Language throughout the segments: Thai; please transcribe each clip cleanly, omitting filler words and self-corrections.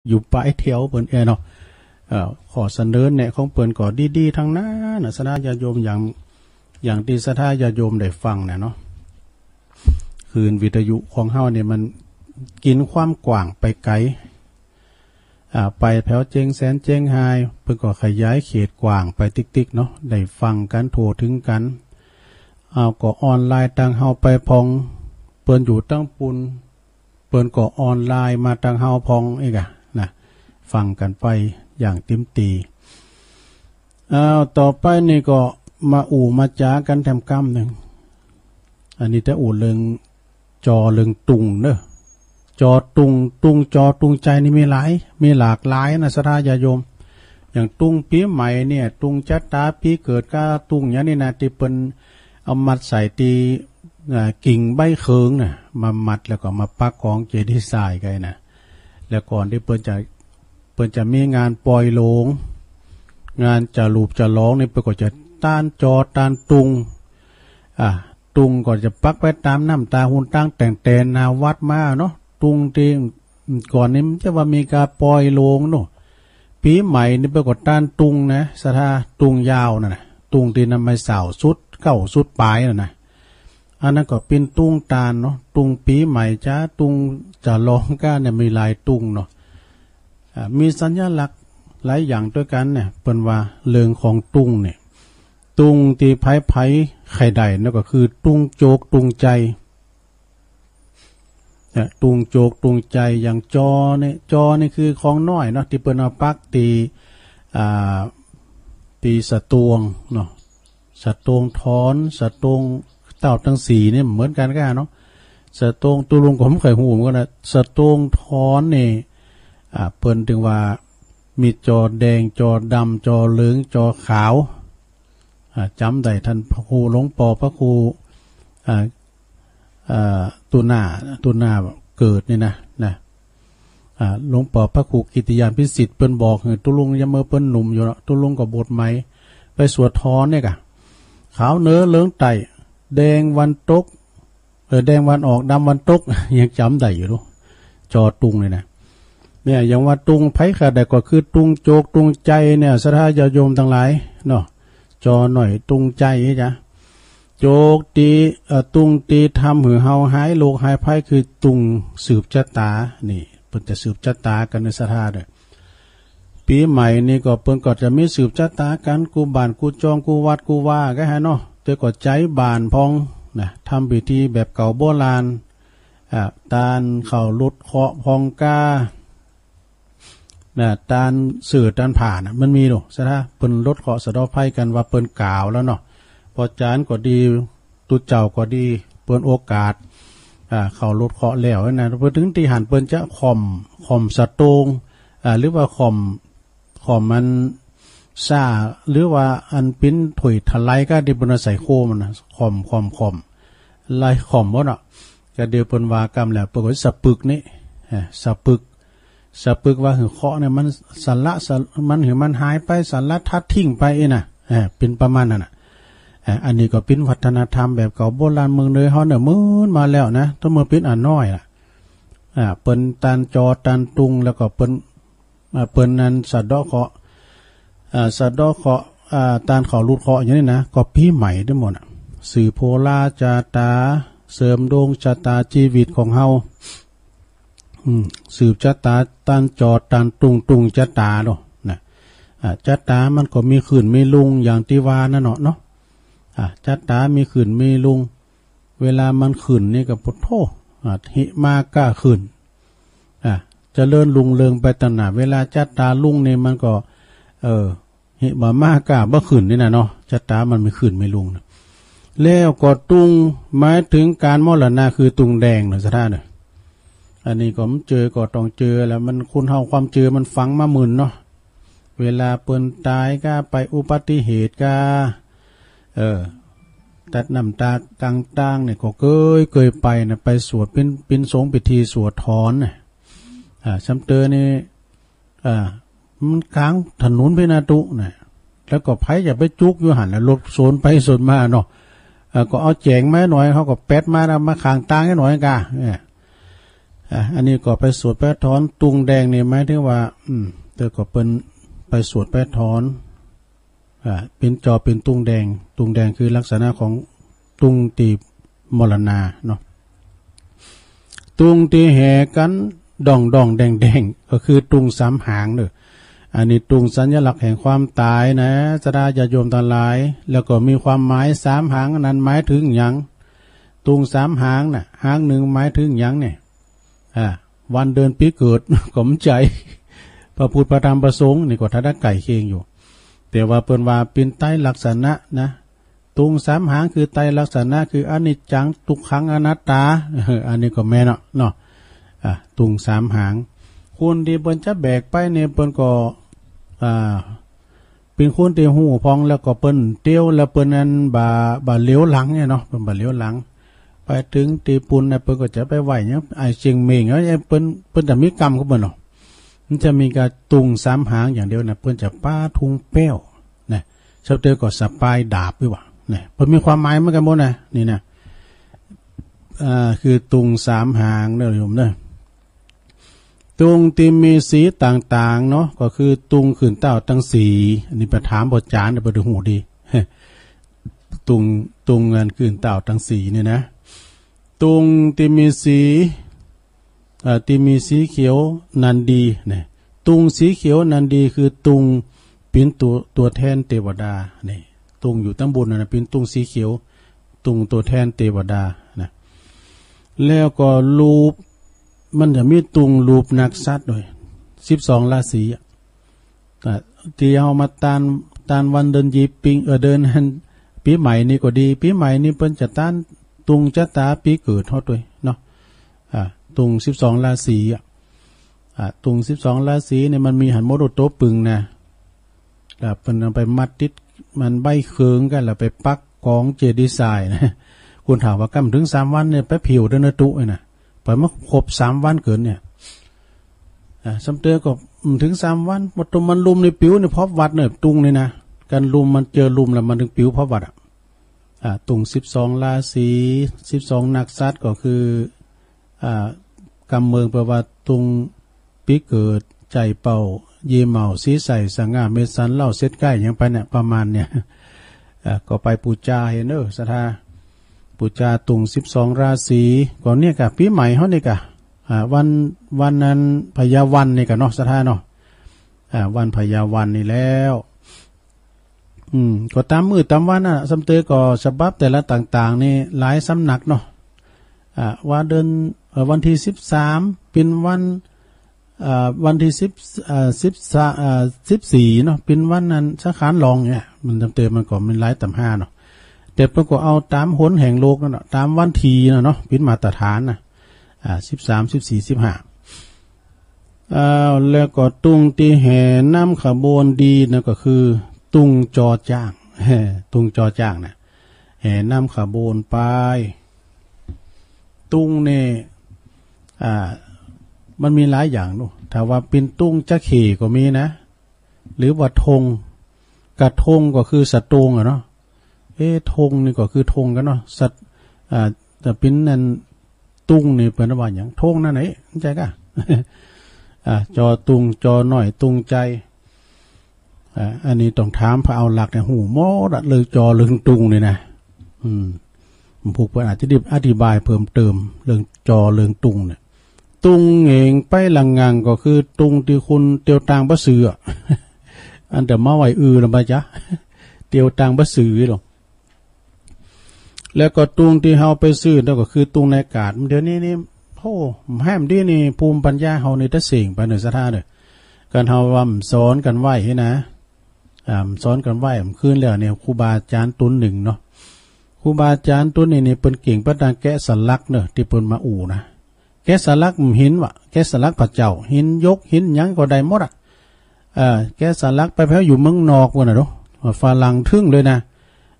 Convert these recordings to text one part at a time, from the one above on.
อยู่ปลายเที่ยวเปิ้นเนาะขอเสนอเนี่ยของเปิ้นก็ดีๆทั้งนั้นนะสถาญาติโยมอย่างที่สถาญาติโยมได้ฟังเนี่ยเนาะคืนวิทยุของเฮาเนี่ยมันกินความกว้างไปไกลไปแถวเจียงแสนเจียงไฮ้เพิ่นก็ขยายเขตกว้างไปติ๊กๆเนาะได้ฟังกันโทรถึงกันก็ออนไลน์ต่างเฮาไปพองเปิ้นอยู่ตั้งปุนเปิ้นก็ออนไลน์มาต่างเฮาพองอีกนะฟังกันไปอย่างเต็มตีต่อไปนี่ก็มามาจากันแถมกำหนึ่งอันนี้แต่เรื่องจอเรื่องตุงเด้อจอตุงจอตุงใจนี่มีหลากหลายนะสถาญาติโยมอย่างตุงปีใหม่เนี่ยตุงจัตตาปีเกิดก็ตุงอย่างนี้นะที่เปิ้นเอามัดใส่ตีกิ่งใบเคิงน่ะมามัดแล้วก็มาปักของเจดีย์ทรายกันนะแล้วก่อนที่เปิ้นจะมีงานปล่อยโลงงานจะรูปจะร้องนี่เปิ้นก็จะต้านจอต้านตุงตุงก็จะปักไว้ตามน้ำตาหุ่นตั้งแต่งแตนนาวัดมาเนาะตุงที่ก่อนนี้มันจะว่ามีการปล่อยโลงเนาะปีใหม่นี่เปิ้นก็ต้านตุงนะสถาตุงยาวน่ะตุงที่นำไม้สาวสุดเก้าสุดปลายน่ะอันนั้นก็เป็นตุงตาลเนาะตุงปีใหม่จ้าตุงจะร้องก้าเนี่ยมีลายตุงเนาะมีสัญลักษณ์หลายอย่างด้วยกันเนี่ยเปิ้นว่าเรื่องของตุงเนี่ยตุงตีไผ่ไข่ใดนั่นก็คือตุงโจกตุงใจตุงโจกตุงใจอย่างจอนี่คือของน้อยเนาะที่เปิ้นเอาปักตีสะตวงเนาะสะตวงถอนสะตวงเต่าทั้งสี่เนี่ยเหมือนกันก็เนาะสะตวงตุลุงผมเคยหูเหมือนกันนะสะตวงถอนนี่เปิ้นถึงว่ามีจอแดงจอดำจอเหลืองจอขาวจำได้ท่านพระครูหลวงปอพระครูตุนาเกิดนี่นะหลวงปอพระครูกิติยานพิสิทธิ์เปิ้นบอกตุลุงยังเมื่อเปิ้นหนุ่มอยู่ตุลุงก็บทไหมไปสวดถอนเนี่ยกะขาวเนื้อเหลืองไตแดงวันตกแดงวันออกดำวันตกยังจำได้อยู่รู้จอตุงเลยนะเนี่ยอย่างว่าตุงไผ่ขาดแต่ก็คือตุงโจกตุงใจเนี่ยสถาญาติโยมทั้งหลายเนาะจอหน่อยตุงใจจ้ะโจกตีตุงตีทำหือเฮาหายโลกหายไผ่คือตุงสืบชะตานี่เพิ่นจะสืบชะตากันในสถาเลยปีใหม่นี่ก็เพิ่นก็จะมีสืบชะตากันกูบ้านกูจองกูวัดกูว่าก็ฮะเนาะแต่ก็ใจบานพองนะทำพิธีแบบเก่าโบราณตานเข่าลุดเคาะพองกาตานสื่อตานผ่านมันมีหรอใช่ไหมเปิ้นลดเคาะสะดอกไพ่กันว่าเปิ้นกล่าวแล้วเนาะพอจานก็ดีตุเจ้าก็ดีเปิ้นโอกาสเขาลดเคาะแล้วนะเพิ่นถึงที่หันเปิ้นจะข่อมสะตงหรือว่าข่อมมันซ่าหรือว่าอันปิ้นถุยทลายก็ดิบนใส่โคมันนะข่อมลายข่อมบ่เนาะก็เดียวเปิ้นว่ากรรมแล้วเปิ้นก็สะปึกนี่สะปึกว่าหือเคาะเนี่ยมันสันละมันหือมันหายไปสันละทัดทิ้งไปน่ะเป็นประมาณนั้นน่ะอันนี้ก็เป็นวัฒนธรรมแบบเก่าโบราณเมืองเลยเฮาเนี่ยมื้อมาแล้วนะต้องมาเป็นน้อยล่ะเปิ้นตันจอตันตุงแล้วก็เปิ้นนั้นสะเดาะเคาะตานเขาลูดเคาะอย่างนี้นะก็ปีใหม่ทั้งหมดสื่อโพลาจาตาเสริมดวงชะตาชีวิตของเฮาสืบชะตาตันจอตันตุงชะตาเนาะนะชะตามันก็มีขึ้นมีลงอย่างที่ว่านั่นเนาะชะตามีขึ้นมีลงเวลามันขึ้นนี่ก็พุทโธหิมาก้าขึ้นจะเลื่อนลุงเลิงไปตนาเวลาชะตาลุงนี่มันก็หิบามากล้าบ่ขึ้นนี่นะเนาะชะตามันไม่ขึ้นไม่ลงนะแล้วก็ตุงหมายถึงการมรณะคือตุงแดงเนาะสถานเนี่ยอันนี้ก็เจอก็ต้องเจอแล้วมันคุณเฮาความเจอมันฝังมาหมื่นเนาะเวลาเปิ้นตายก็ไปอุบัติเหตุก็ตัดน้ำตาต่างๆเนี่ยก็เคยไปนะไปสวดเป็นสงฆ์พิธีสวดถอนน่ะซ้ำเตอนี่มันค้างถนนเพนาตุน่ะแล้วก็ไผอย่าไปจุกอยู่หันแล้วรถโซนไปโซนมาเนาะก็เอาแจงมาหน่อยเขาก็แปดมาแล้วมาข้างต่างให้หน่อยกะ อันนี้ก็ไปสวดไปถอนตุงแดงนี่หมายถึงว่าเตอก็เป็นไปสวดไปถอนเป็นจอเป็นตุงแดงคือลักษณะของตุงตีมรณาเนาะตุงตีแห่กันดองแดงก็คือตุงสามหางเด้ออันนี้ตุงสัญลักษณ์แห่งความตายนะสดาญาโยมทั้งหลายแล้วก็มีความหมายสามหางนั้นหมายถึงหยังตุงสามหางน่ะหางหนึ่งหมายถึงหยังเนี่ยวันเดือนปีเกิดกลมใจพระพุทธพระธรรมพระสงฆ์นี่ก็ทัดไก่เคียงอยู่แต่ว่าเปิ้นว่าเป็นไตรลักษณะนะตุงสามหางคือไตรลักษณะคืออนิจจังทุกขังอนัตตาอันนี้ก็แม่เนาะตุงสามหางคนที่เปิ้นจะแบกไปเนี่ยเปิ้นก็เป็นคนที่หูพองแล้วก็เปิ้นเตี้ยวแล้วเปิ้นนั้นบาเลี้ยวหลังเนี่ยเนาะเปิ้นบาเลี้ยวหลังไปถึงตีปุนนะเปิ้นก็จะไปไหวเนี่ยไอ้เชียงเมงเอ้ยเปิ้นจะมีกรรมของเปิ้นเนาะมันจะมีการตุงสามหางอย่างเดียวนะเปิ้นจะป้าทุงเป้วนะชาวเตอก็สปายดาบด้วยว่ะเนี่ยเปิ้นมีความหมายเหมือนกันหมดนะนี่นะคือตุงสามหางเด้อโยมเด้อตุงที่มีสีต่างๆเนาะก็คือตุงขืนเต้าตั้งสีอันนี้ไปถามบทจารย์เดี๋ยวไปดูหูดีตุงเงินขืนเต้าตั้งสีเนี่ยนะตุงที่มีสีเขียวนันดีเนี่ยตุงสีเขียวนันดีคือตุงเป็นตัวแทนเทวดาเนี่ยตุงอยู่ตั้งบนนะเป็นตุงสีเขียวตุงตัวแทนเทวดานะแล้วก็รูปมันจะมีตุงรูปนักสัตว์ด้วย12ราศีที่เอามาตานวันเดินยีปิงเดินปีใหม่นี่ก็ดีปีใหม่นี่เพิ่นจะต้านตุงชะตาปีเกิดเฮาด้วยเนาะตุง12ราศีตุง12ราศีเนี่ยมันมีหันโมโดโตปึงนะเพิ่นเอาไปมัดติดมันใบเคืองกันแล้วไปปักกองเจดีไซน์นะคุณถามว่ากำถึง3วันเนี่ยไปผิวเดินตุนะไปมาครบ3วันเกินเนี่ยสำเตอก็ถึง3วันหมดตมันลุมในผิวในพอบวัดเนี่ยตุงเนี่ยนะการลุมมันเจอลุมแล้วมันถึงผิวพอบวัดตุง12ราศี12นักสัตว์ก็คือกำเมืองแปลว่าตุงปีเกิดใจเป่าเยเมาสีใสสง่าเมสันเล่าเซตใกล้ยังไปเนี่ยประมาณเนี่ยก็ไปปูจาเห็นสถาปูจาตุง12ราศีก่อนเนี่ยกะปีใหม่เฮานี่กะวันนั้นพญาวันนี่กะเนาะสถาเนาะวันพญาวันนี่แล้วก็ตามมือตามวันสำเตอก็ฉบับแต่ละต่างๆนี่หลายสำนักเนาะว่าเดินวันที่13เป็นวันที่14เนาะเป็นวันนั้นสาขานรองเนี่ยมันเต็มมันก็มันหลายต่ำ5เนาะแต่เพิ่นก็เอาตามหนแห่งโลกนั่นเนาะตามวันทีเนาะเป็นมาตรฐานนะ13 14 15แล้วก็ตุงที่แห่น้ำขบวนดีนะก็คือตุงจอจ้างตุงจอจ้างนะแห่น้ำขบวนไปตุงเนี่ยมันมีหลายอย่างเนาะถ้าว่าเป็นตุงจะเขก็มีนะหรือว่าธงกระทงก็คือสตงเนาะธงนี่ก็คือธงกันเนาะสัตแต่เป็นนั่นตุงนี่เป็นว่าอย่างธงนั่นไหนใจกะจอตุงจอหน่อยตุงใจอันนี้ต้องถามพระเอาหลักเนี่ยหูโมดเลยจอเรื่องตุงนี่นะผูกเพื่อนอาจจะอธิบายเพิ่มเติมเรื่องจอเรื่องตุงเนี่ยตุงเองไปหลังงานก็คือตุงที่คุณเตียวตางบะสืออันแต่มาไหวหรือเปล่าจ๊ะเตียวตางบะสือหรอแล้วก็ตุงที่เฮาไปซื้อแล้วก็คือตุงในอากาศเดี๋ยวนี้นี่โอ้แฮมดีนี่ภูมิปัญญาเฮาในตะเสียงไปหนึ่งสถานเลยการเฮาว่าสอนกันไหวให้นะสอนกันไหวขึ้นแล้วเนี่ยครูบาอาจารย์ตุนหนึ่งเนาะครูบาอาจารย์ตุนนี่เป็นเก่งประดานแกะสลักเนาะที่เปิ้นมาอู่นะแกะสลักหินวะแกะสลักพระเจ้าหินยกหินยังก็ได้หมดแกะสลักไปแพ้อยู่เมืองนอกวะนะเนาะฝรั่งทึ่งเลยนะ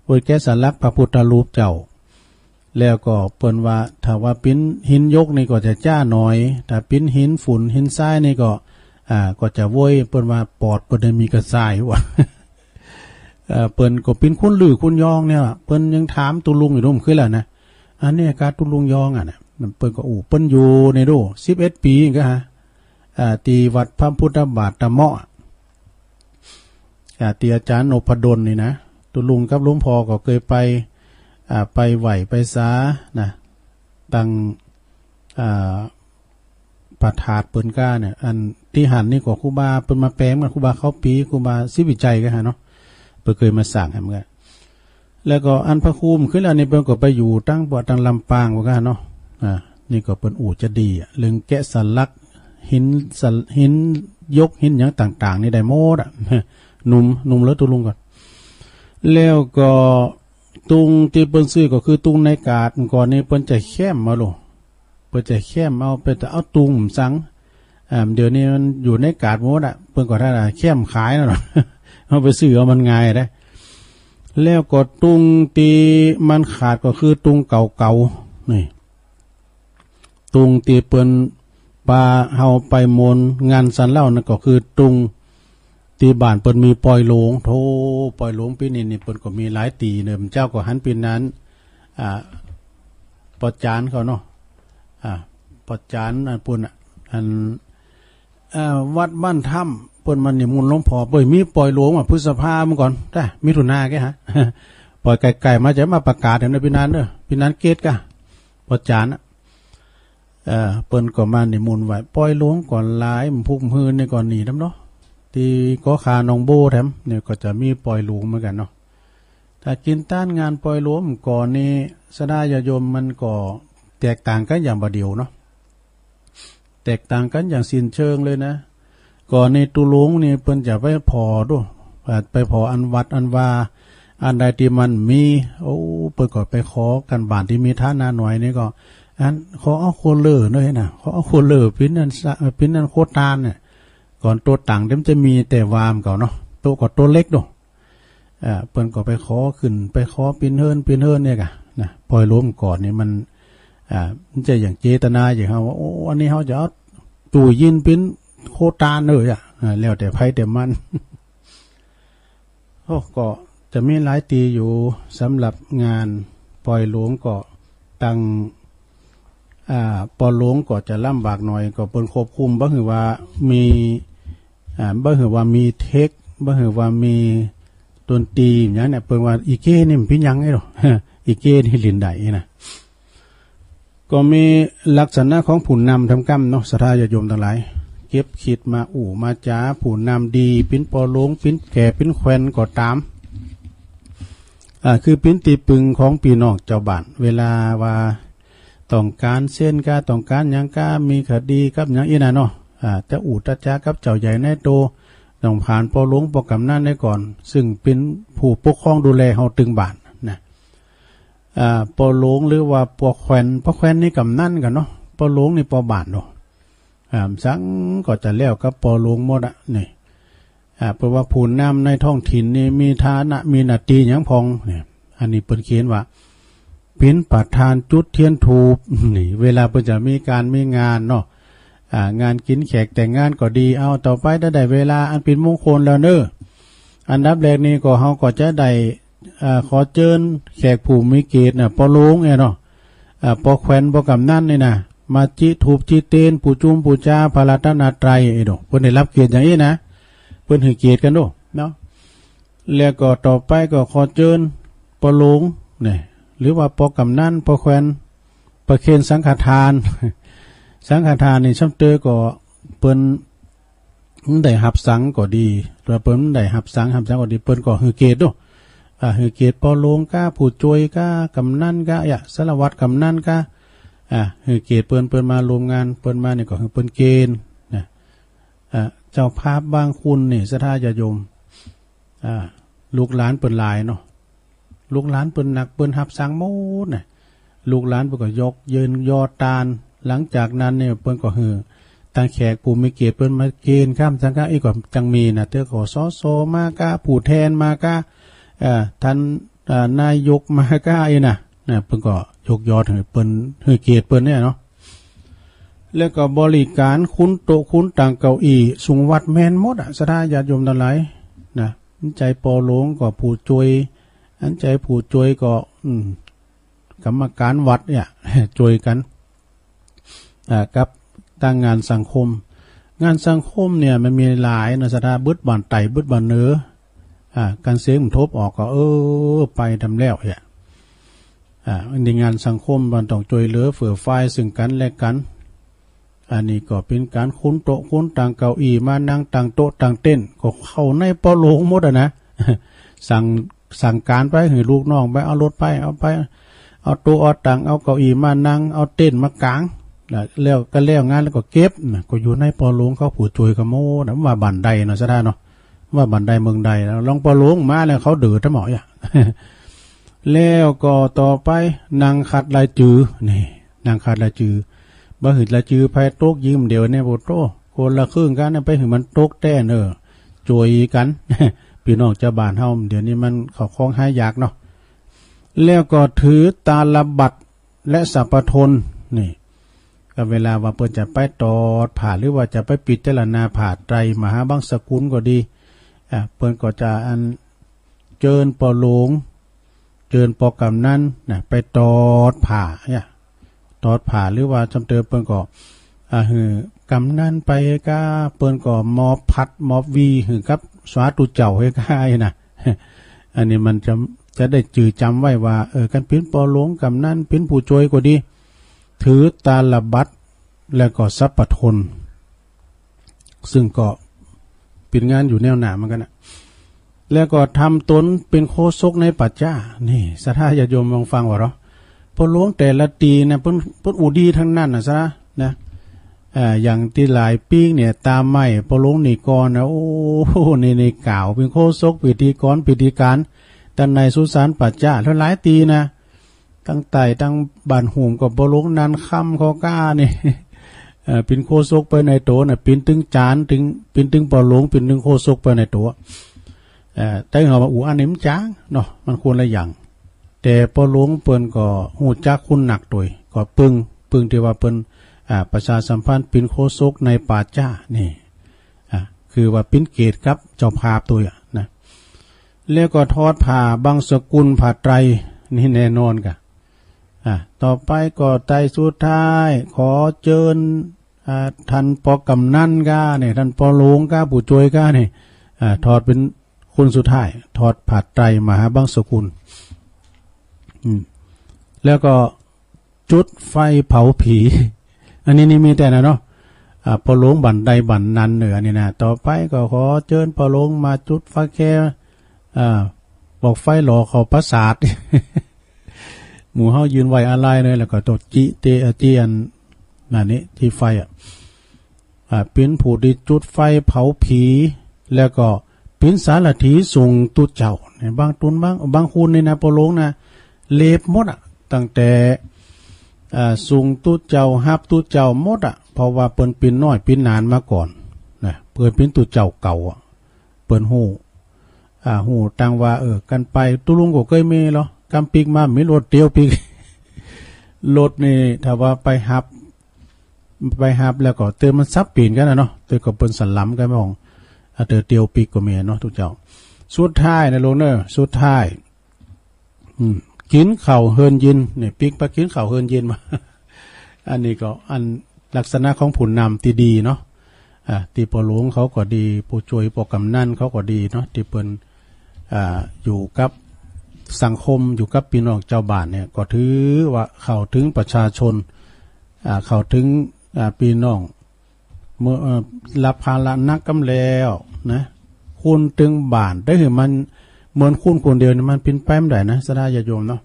โดยแกะสลักพระพุทธรูปเจ้าแล้วก็เปิ้นว่าถ้าว่าปิ้นหินยกนี่ก็จะจ้าหน่อยถ้าปิ้นหินฝุ่นหินทรายนี่ก็จะโวยเปิ้นว่าปอดเปิ้นมีกระทรายวะเปิ้นก็ปิ้นคุณลือคุณยองเนี่ยเปิ้นยังถามตุลุงอยู่ร่มขึ้นแล้วนะอันนี้การตุลุงยองนะ เปิ้นก็เปิ้นอยู่ในดู11 ปีก็ฮะตีวัดพระพุทธบาทตะเมาะตีอาจารย์นพดลนี่นะตุลุงกับหลวงพ่อก็เคยไปไหวไปสานะตั้งประถาดเปิ้นก้าเนี่ยอันที่หันนี่ก็ครูบาเปิ้นมาแปลงมาครูบาเข้าปีครูบาสิวิจัยก็ฮะเนาะเปิ้นเคยมาสั่งให้มันแล้วก็อันพระคูมขึ้นแล้วนี่เปิ้นก็ไปอยู่ตั้งบ่อตั้งลำปางว่ากันเนาะนี่ก็เปิ้นจะดีเรื่องแกะสลักหินยกหินอย่างต่างๆนี่ได้หมดหนุ่มแล้วตุลุงก่อนแล้วก็ตุงที่เปิ้นซื้อก็คือตุงในกาดก่อนนี้เปิ้นจะแค้มมาโลเปิ้นจะแค้มเอาไปแต่เอาตุงสังเดี๋ยวนี้มันอยู่ในกาดหมดเปิ้นก็ได้แค้มขายแล้วเอาไปซื้อเอามันง่ายได้แล้วก็ตุงตีมันขาดก็คือตุงเก่าๆนี่ตุงตีเปิ้นปลาเฮาไปมนงานสันเล่านั่นก็คือตุงตีบ้านเปิ้นมีปล่อยหลวงโธปล่อยหลวงปีนี้นี่เปิ้นก็มีหลายตีเดิมเจ้าก็หันปีนั้นปอจานเขาเนาะปอจานอันปุ่นอันวัดบ้านถ้ำเปิ้นมันนี่มุนหลวงพ่อเปิ้นมีปล่อยหลวงพฤษภาเมื่อก่อนได้มิถุนาแกฮะปล่อยไก่ๆมาจะมาประกาศในปีนั้นเด้อปีนั้นเกตกะปอจานเปิ้นก็มานิมนต์ไว้ปล่อยหลวงก่อนหลายมันพุกมือในก่อนหนีนำเนาะที่ก็คาหนองโบแถมเนี่ยก็จะมีปล่อยหลวงเหมือนกันเนาะถ้ากินต้านงานปล่อยหลวงก่อนนี้สดายโยมมันก็แตกต่างกันอย่างบ่เดียวเนาะแตกต่างกันอย่างสิ้นเชิงเลยนะก่อนในตุหลวงนี่เปิ้นจะไปพอด้วยไปพออันวัดอันว่าอันใดที่มันมีเปิ้นก็ไปขอกันบ้านที่มีฐานะหน่อยนี่ก็อันขอเอาโคเลอร์ด้วยนะขอเอาโคเลอร์ปิ้นนั้นโคตานเนี่ยก่อนตัวต่างเดี๋ยวจะมีแต่วามเก่าเนาะตัวก็ตัวเล็กด้วยเปิ้นก็ไปขอขึ้นไปขอปิ้นเฮิรนเนี่ยกะนะปล่อยล้มก่อนนี่มันจะอย่างเจตนาอย่างเขาว่าอันนี้เขาจะเอาตู่ยินปิ้นโคตานเลยแล้วแต่ไพ่แต่มันก็จะมีหลายตีอยู่สำหรับงานปล่อยหลวงก็ตั้งปอหลวงก็จะลำบากหน่อยก็เปิ้นควบคุมบ่คือว่ามีบ่คือว่ามีเทคบ่คือว่ามีดนตรีอย่างเนี่ยเปิ้นว่าอีเก้นี่มันเป็นยังไงหรออีเก้นี่ลินได้นะก็มีลักษณะของผู้นำทำกรรมเนาะศรัทธาญาติโยมทั้งหลายเก็บขีดมามาจ้าผู้นำดีปิ้นปอหลวงปิ้นแก่ปิ้นแควนก็ตามคือปิ้นตีปึงของพี่น้องเจ้าบ้านเวลาว่าต้องการเส้นกาต้องการยังกามีคดีกับยังอีน่ะเนาะจะตาจ้ากับเจ้าใหญ่ในโตต้องผ่านปอหลวงปอกำนันได้ก่อนซึ่งเป็นผู้ปกครองดูแลเฮาตึงบ้านนะปอหลวงหรือว่าปอแควนนี่กำนันกันเนาะปอหลวงนี่ปอบ้านเนาะสังก็จะแล้วกับปอหลวงหมดนี่เพราะว่าผู้นำในท้องถิ่นนี่มีฐานะมีหน้าที่หยังพองเนี่ยอันนี้เปิ้นเขียนว่าเป็นประธานจุดเทียนถูปนี่เวลาเพิ่นจะมีการมีงานเนาะงานกินแขกแต่งงานก็ดีเอาต่อไปได้เวลาอันเป็นมงคลแล้วเนอะอันดับแรกนี้ก็เฮาก็จะได้ขอเชิญแขกผู้มีเกียรติน่ะปอหลวงเนาะปอแควนปอกำนันนี่นะมาจิถูปจิเตนปู่จุมปู่จาพระรัตนตรัยเนาะเพิ่นได้รับเกียรติอย่างนี้นะเพิ่นให้เกียรติกันเนาะแล้วก็ต่อไปก็ขอเชิญปอหลวงนี่หรือว่าปอกำนันปอแควนประเคนสังฆทานสังฆทานนี่ช่ำเตอก็เปิ้นได้หับสังก็ดีหรือเปิ้นได้หับสังก็ดีเปิ้นก็ฮือเกตฮือเกตปอหลวงก้าผู้ช่วยก้ากำนันก้าสารวัตรกำนันก้าฮือเกตเปิ้นมารวมงานเปิ้นมานี่ก็ฮือเปิ้นเกณฑ์นะเจ้าภาพบางคุณนี่ศรัทธาญาติโยมลูกหลานเปิ้นหลายเนาะลูกหลานเปิ้นหนักเปิ้นหับสังหมดน่ะลูกหลานเปิ้นก็ยกยืนยอตานหลังจากนั้นเนี่ยเปิ้นก็ฮือตั้งแขกผู้มีเกียรติเปิ้นมาเกณฑ์ข้ามสังฆะอีกก็จังมีนะเตอขอสอสอมากะผู้แทนมากะท่านนายกมากะอีน่ะเปิ้นก็ยกยอให้เปิ้นให้เกียรติเปิ้นเนี่ยเนาะแล้วก็บริการคุ้นโต๊ะคุ้นต่างเก้าอี้สูงวัดแม่นหมดศรัทธาญาติโยมทั้งหลายนะใจปอหลวงก็ผู้ช่วยอันใจผู้ช่วยก็กรรมการวัดเนี่ยช่วยกัน กับตั้งงานสังคมงานสังคมเนี่ยมันมีหลายนะสถาบึดบ่อนไต่บึดบ่อนเนื้อการเสียงมันทบออกก็ไปทำแล้วเนี่ยในงานสังคมมันต้องช่วยเหลือเฟื่อไฟซึ่งกันและกันอันนี้ก็เป็นการคุ้นโต๊ะคุ้นต่างเก้าอี้มานั่งต่างโต๊ะต่างเต้นก็เข้าในปอโลงหมดนะ สั่งการไปให้ลูกน้องไปเอารถไปเอาโต๊ะเอาต่างเอาเก้าอี้มานั่งเอาเต้นมากางแล้วก็แล้วงานแล้วก็เก็บก็อยู่ในปอโลงเขาผู้ช่วยกระโมนะว่าบันไดเนาะซะได้เนาะว่าบันไดเมืองใดลองปอโลงมาแล้วเขาเดือดทั้งหมดอ่ะ แล้วก็ต่อไปนางขัดลายจือนี่นางขัดลายจือบ่หึดลายจือภายโต๊ะยืมเดียวเนี่ยโบโตคนละครึ่งกันไปหึมันโต๊ะแต้เนอจวยกัน พี่น้องเจ้าบ้านเฮาเดี๋ยวนี้มันเขาคล้องหายากเนาะแล้วก็ถือตาลบัตรและสัพพทนนี่ก็เวลาว่าเพิ่นจะไปตอดผ่าหรือว่าจะไปปิดเจรณาผ่าไตรมหาบังสกุลก็ดีเพิ่นก็จะอันเจิญปอหลวงเจิญปอกำนั้นนะไปตอดผ่าเนี่ยตอดผ่าหรือว่าจำเติมเปิ้นก็กำนั้นไปก็เปิ้นก็มอบพัดมอบวีหือกับสวาตุเจ้าให้กายนะ อันนี้มันจะได้จื่อจำไว้ว่ากันเป็นปอหลวงกำนั้นเป็นผู้ช่วยก็ดีถือตาลบัตรแล้วก็สัพพทนซึ่งก็เป็นงานอยู่แนวหนาเหมือนกันนะแล้วก็ทำตนเป็นโคศกในปัจจานี่สัทธาญาติโยมลองฟังว่าเหรอพอหลวงแต่ละตีนะเพิ่นอุดีทั้งนั้นนะซะนะอย่างที่หลายปีเนี่ยตามไม่พอหลวงนี่ก่อนนะโอ้ในกล่าวเป็นโคศกพิธีกรพิธีการด้านในสุสานปัจจาแล้วหลายตีนะตั้งไต่ตั้งบ้านหุ่มกับพอหลวงนันค่ำเขาก้านี่เป็นโคศกไปในตัวน่ะเป็นตึงจานถึงเป็นตึงปอหลวงเป็นตึงโคศกไปในตัวแต่เราว่าอันนี้มันจ้างเนาะมันควรละอย่างแต่ปอหลวงเปิ้นก็หูจักคุณหนักตัวก็ปึงที่ว่าเปิ้นประชาสัมพันธ์เป็นโคศกในป่าจ้านี่คือว่าเป็นเกตครับเจ้าภาพตัวนะแล้วก็ทอดผ่าบางสกุลผ่าไตรนี่แน่นอนกะต่อไปก็ไตสุดท้ายขอเชิญท่านปอกำนันก้าเนี่ยท่านปอหลวงก้าผู้ช่วยก้าเนี่ยทอดเป็นคุณสุดท้ายทอดผัดไตรมหาบังสกุลแล้วก็จุดไฟเผาผี อันนี้นี่มีแต่นะเนาะปอหลวงบันไดบันนันเหนือนี่นะต่อไปก็ขอเชิญปอหลวงมาจุดไฟแค่บอกไฟหล่อเขาประสาท หมู่เฮายืนไว้อะไรเลยแล้วก็ตกจิเตอเจียนนั่นนี่ที่ไฟเป็นผู้ที่จุดไฟเผาผีแล้วก็เป็นสารถีส่งตุเจ้าเนี่ยบางตุนบางคุณในนาโปโลงนะเล็บหมดตั้งแต่ส่งตุเจ้าฮับตุเจ้าหมดเพราะว่าเปิ้นเป็นน้อยเป็นนานมาก่อนนะเปิ้นเป็นตุเจ้าเก่าเปิ้นหูตังว่ากันไปตุลุงก็เคยมีเหรอกำปีกมามีรถเดียวปีก รถนี่ถ้าว่าไปฮับแล้วก็เติมมันซับปีนกันนะเนาะเติมก็เปิ้นสันล้ำกันไม่ของเติมเดียวปีกก็มีเนาะทุกเจ้าสุดท้ายนะโลเนอร์สุดท้ายกินข้าวเฮินยินเนี่ยปีกไปกินข้าวเฮินยินมา อันนี้ก็อันลักษณะของผุนนำที่ดีเนาะตีปอหลวงเขาก็ดีผู้ช่วยปกำนันเขาก็ดีเนาะที่เปิ้นอยู่กับสังคมอยู่กับพี่น้องเจ้าบ้านเนี่ยก็ถือว่าเข้าถึงประชาชนเข้าถึงพี่น้องเมื่อรับภาระนักกำแล้วนะคุณถึงบ้านได้คือมันเหมือนคุณคนเดียวนี่มันเป็นไปไม่ได้นะสดาญาโยมเนาะ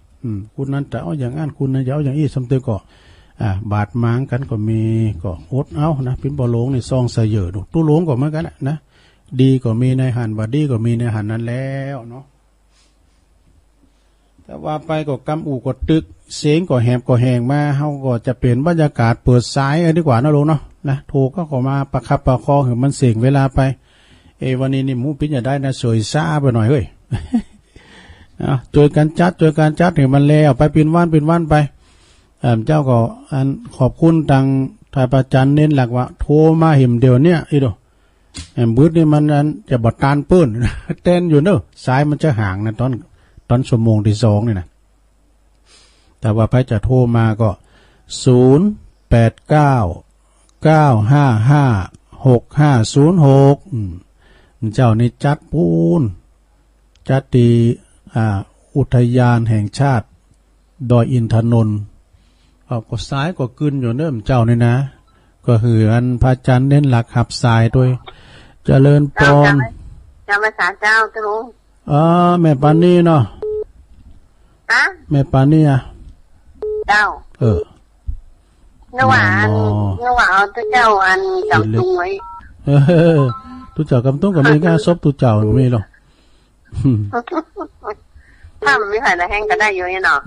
คุณนั้นจะเอาอย่างนั้นคุณนั้นจะเอาอย่างนี้สมเด็จก็บาดหมางกันก็มีก็อดเอานะเป็นบ่หลวงนี่ซองเสยอดูตู้หลวงก็เหมือนกันนะดีก็มีในหันบ่ดีก็มีในหันนั้นแล้วเนาะแต่ว่าไปก็กำอู่ก็ตึกเสียงก็แหบก็แหงมาเฮาก็จะเปลี่ยนบรรยากาศเปิดสายดีกว่านะลุงเนาะนะโทรก็ขอมาประคับประคองให้มันเสียงเวลาไปวันนี้นี่หมูปิ้นจะได้นะสวยซ่าไปหน่อยเฮ้ย เจอกันจัดให้มันแล้วไปเป็นวันไปเจ้าก็อันขอบคุณทางทายประจันเน้นหลักว่าโทรมาเห็มเดียวเนี่ยอีโดบืดนี่มันอันจะบดตานปื้น เต้นอยู่เนอะสายมันจะห่างนะตอนชั่วโมงที่2นี่นะแต่ว่าไปจะโทรมาก็0 8 0899556506เจ้านี่จัดปูนจัดตีอุทยานแห่งชาติดอยอินทนนท์ก็ซ้ายก็กึนอยู่เนิ่มเจ้านี่นะก็คืออันพระจันทร์เน้นหลักหับสายด้วยเจริญปอนจำภาษาเจ้าตลุงแม่ปานี่เนาะแม่ปานี่เจ้าระหว่างเอาตัวเจ้าอันกำตุ้งไว้ตัวเจ้ากำตุ้งก็มีง่ายซบตัวเจ้าก็มีหรอกถ้ามันไม่หายละแห้งก็ได้อยู่เนาะ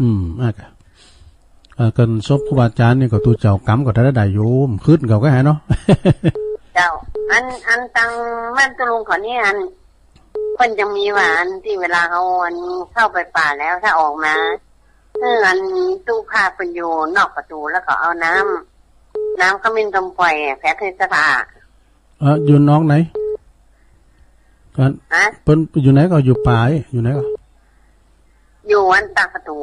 กันซบครูบาอาจารย์นี่ก็ตัวเจ้ากำก็ได้อยู่ขึ้นเขาก็หายเนาะเจ้าอันตังแม่นตลุงขอนี่อันเพิ่นจะมีหวานที่เวลาเขาอันเข้าไปป่าแล้วถ้าออกมาอันตู้ผ้าเป็นอยู่นอกประตูแล้วก็เอาน้ำขมิ้นตมปล่อยแผลเทศภาอยู่น้องไหนกันเพิ่นอยู่ไหนก็อยู่ป่าอยู่ไหนก็อยู่อันตากประตู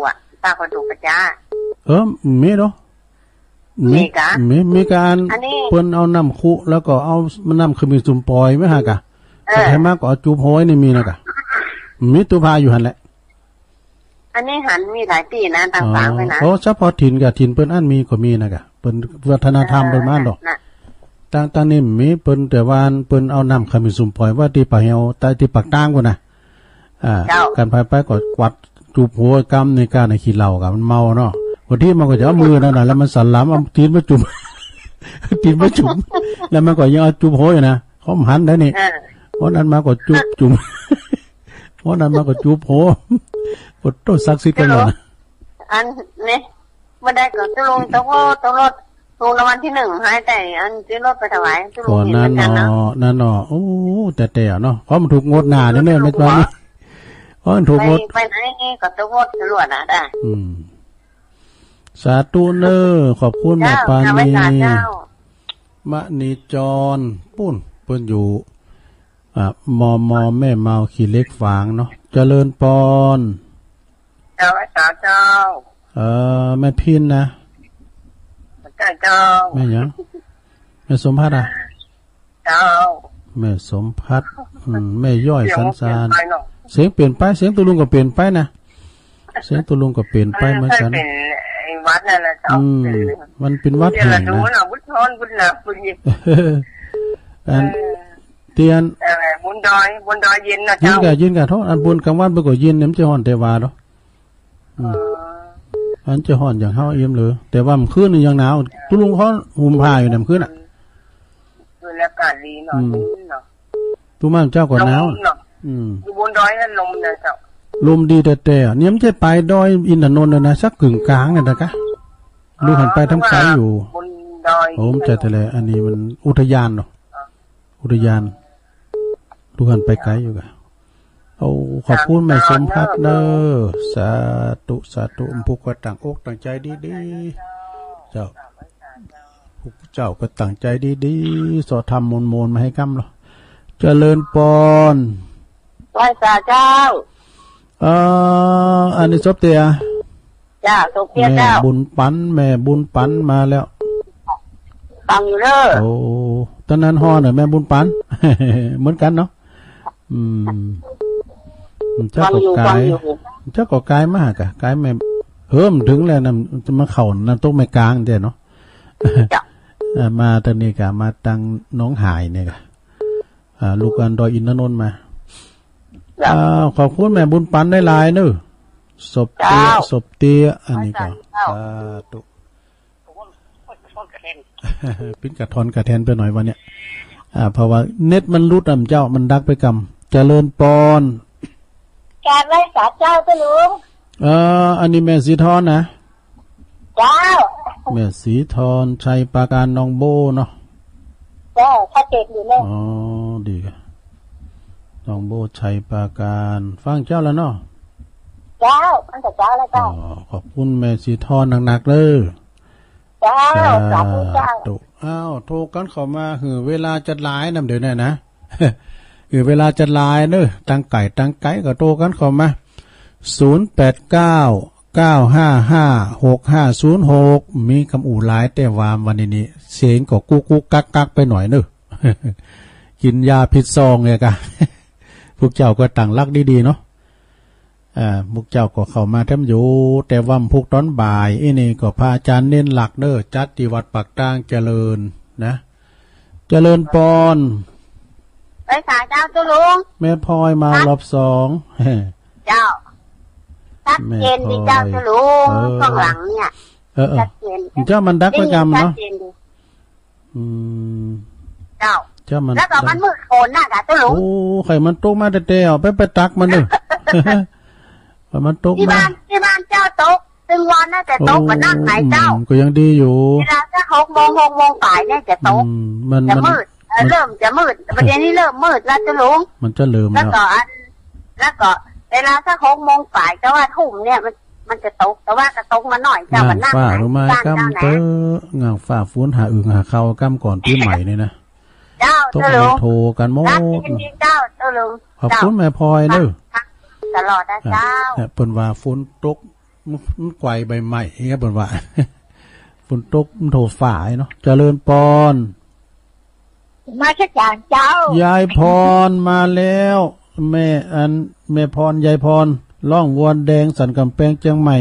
ประจ้ามีเนาะมีการเพิ่นเอาน้ำคุแล้วก็เอาน้ำขมิ้นตุ่มปล่อยไหมฮะกะแต่ให้มากก็เอาจูบโหยนี่มีนะกะมีตู้ผ้าอยู่หันแหละอันนี้หันมีหลายปีนะต่างๆไปนะเฉพาะถิ่นกับถิ่นเปิ้นอันมีก็มีนะกะเปิ้นวัฒนธรรมเปิ้นมาดอกต่างๆนี่มีเปิ้นแต่ว่าเปิ้นเอาน้ำขมิ้นตุ่มปล่อยว่าที่ป่าเหี่ยวใต้ที่ปากตางพุ่นน่ะการไปก็กวัดจูบหัวกำในการในขี้เหล้ากับมันเมาเนาะคนที่มันก็จะเอามือนั่นน่ะแล้วมันสั่นหลามเอาตีนมาจุ่มแล้วมันก็ยังเอาจูบหัวอยู่นะเขาหันได้นี่เพราะนั้นมาก็จุ่มเพราะนั้นมาก็จูบหัวกดต้นซักซิกันเลยอันนี้ไม่ได้ก็ตลงตรถลงรางวัลที่1ให้แต่อันซื้อรถไปถวายตลงเห็นกันนะนั่นเนาะโอ้แต่เนาะเพราะมันถูกงดหนาเนี่ยไม่ตอนนี้เพราะมันถูกงดไปไหนก็ต้องงดตลอดนะได้สาธุเนอขอบคุณแม่ปานีมณีจรปุ้นเพิ่นอยู่มอแม่เมาขี่เล็กฝางเนาะเจริญปอนเจ้าแม่พินนะเจ้าแม่ยังแม่สมพัฒน์เจ้าแม่สมพัฒน์แม่ย่อยสันสานเสียงเปลี่ยนไปเสียงตุลุงก็เปลี่ยนไปนะเสียงตุลุงก็เปลี่ยนไปเหมือนกันวัดนั่นแหละเจ้ามันเป็นวัดแห่งนะบุญทอนบุญหนักบุญยิ่งเตียนบุญดอยเย็นนะเจ้ายินกันเท่าอันบุญกลางวันไปก็เย็นเนี่ยมันจะห่อนแต่ว่าเนาะอันจะห่อนอย่างเฮาเอี่ยมเลยแต่ว่ามันคืนนี่ยังหนาวตุลุงเขาห่มผ้าอยู่เนี่ยคืนน่ะอากาศดีหน่อยเนาะตุมันเจ้าก็หนาวอยู่บนดอยนั่นลมนะเจ้าลมดีแต่เนี่ยมันจะไปดอยอินทนนท์นะสักกึ่งกลางเนี่ยนะคะดูหันไปทั้งไกลอยู่บนดอยผมใจแต่ละอันนี้มันอุทยานเนาะอุทยานดูหันไปไกลอยู่กะขอบคุณแม่สมพัฒน์เนอสาธุผู้ก็ต่างอกต่างใจดีๆเจ้าก็ต่างใจดีๆสอทำมนมาให้กำหรอเจริญปอนไหว้สาเจ้าอันนี้จบเตียจ้าจบเตียเจ้าแม่บุญปันมาแล้วฟังอยู่เด้อตอนนั้นฮอแม่บุญปันเหมือนกันเนาะเจ้าก็กายมากอะกายแม่ถึงแล้วนะจะมาเข่านั่นต้องไม่กลางเดี๋ยวเนาะมาตอนนี้กะมาตังน้องหายเนี่ยกะลูกอันดอยอินทนนท์มาขอบคุณแม่บุญปันได้หลายเนอะศพเตี้ยอันนี้ก็ตุปิ้นกระทอนกระแทนไปหน่อยวันเนี้ยเพราะว่าเน็ตมันรุดเจ้ามันดักไปกำเจริญปอนการไว้สาเจ้าก็ลุงอันนี้แม่สีทอนนะเจ้าแม่สีทอนชัยปราการน้องโบเนาะเจ้าถ้าเจ็บอยู่เนี่ยดีกันน้องโบชัยปราการฟังเจ้าแล้วเนาะเจ้าฟังแต่เจ้าแล้วเจ้าขอบคุณแม่สีทอนหนักๆเลยเจ้าสาธุเจ้าโทรกันเข้ามาคือเวลาจัดหลายนำเดี๋ยวนี้นะคือเวลาจัดหลายเนอะตั้งไก่ก็โทรกันเข้ามา0899556506 0955656506มีคำอู่หลายแต่ว่าวันนี้เสียงก็กุ๊กกักไปหน่อยเนอะ กินยาพิษซองเนี่ยกะ พวกเจ้าก็ตั้งรักดีๆเนาะพวกเจ้าก็เข้ามาแทมอยู่แต่ว่าพวกตอนบ่ายนี่ก็พระอาจารย์เน้นหลักเด้อจัดที่วัดปากตางเจริญนะเจริญปอนไปสาเจ้าตุลุงแม่พลอยมารอบสองเจ้าชัดเจนดีเจ้าตุลุงข้างหลังเนี่ยชัดเจนเจ้ามันดักประจำเนาะเจ้าแล้วก็มันมืดโคนน่ะกะตุลุงโอ้ไข่มันตกมาแต่ๆเอาไปตักมันเด้อมันตกที่บ้านเจ้าตกซึ่งวันน่าจะตกกว่านั่งไหนเจ้าก็ยังดีอยู่เวลาจะ6 โมงป่ายเนี่ยจะตกจะมืดเริ่มจะมืดประเด็นนี้เริ่มมืดแล้วตุลุงมันจะลืมแล้วก็เวลาสัก6 โมงป่ายแต่ว่าทุ่มเนี่ยมันจะตกแต่ว่าจะตกมาหน่อยเจ้ามันนั่งฝ้าลงมากำเตองางฝ้าฟุ้นหาหาเข้ากำก่อนปีใหม่นี่นะเจ้าต้องโทรกันโมเจ้าตุลุงขอบคุณแม่พลอยเด้อตลอดนะเจ้าเปิ้นว่าฝนตกมันไกวใบไม้เงี้ยเปิ้นว่าฝนตกมันโทฝ่ายเนาะเจริญปอนมาสักอย่างเจ้ายายพรมาแล้วแม่พรยายพรล่องวนแดงสันกำแพงเชียงใหม่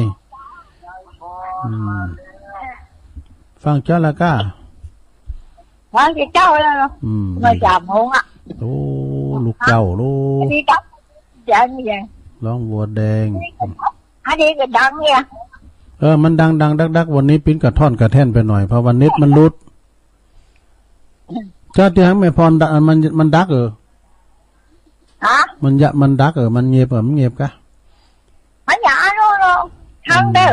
ฟังเจ้าละก้าฟังเจ้าแล้วเนาะมาจับหงอ่ะโอ้ลูกเจ้าลูกนี่ครับอย่างนี้ล่องวนแดงอันนี้ก็ดังเนี่ยมันดังดักวันนี้ปิ้นกระท่อนกระแท่นไปหน่อยเพราะวันเน็ตมันรุดเจ้าที่ให้แม่พรมันดักฮะมันดักมันเงียบมันเงียบกะมันหยาโน่ทั้งได้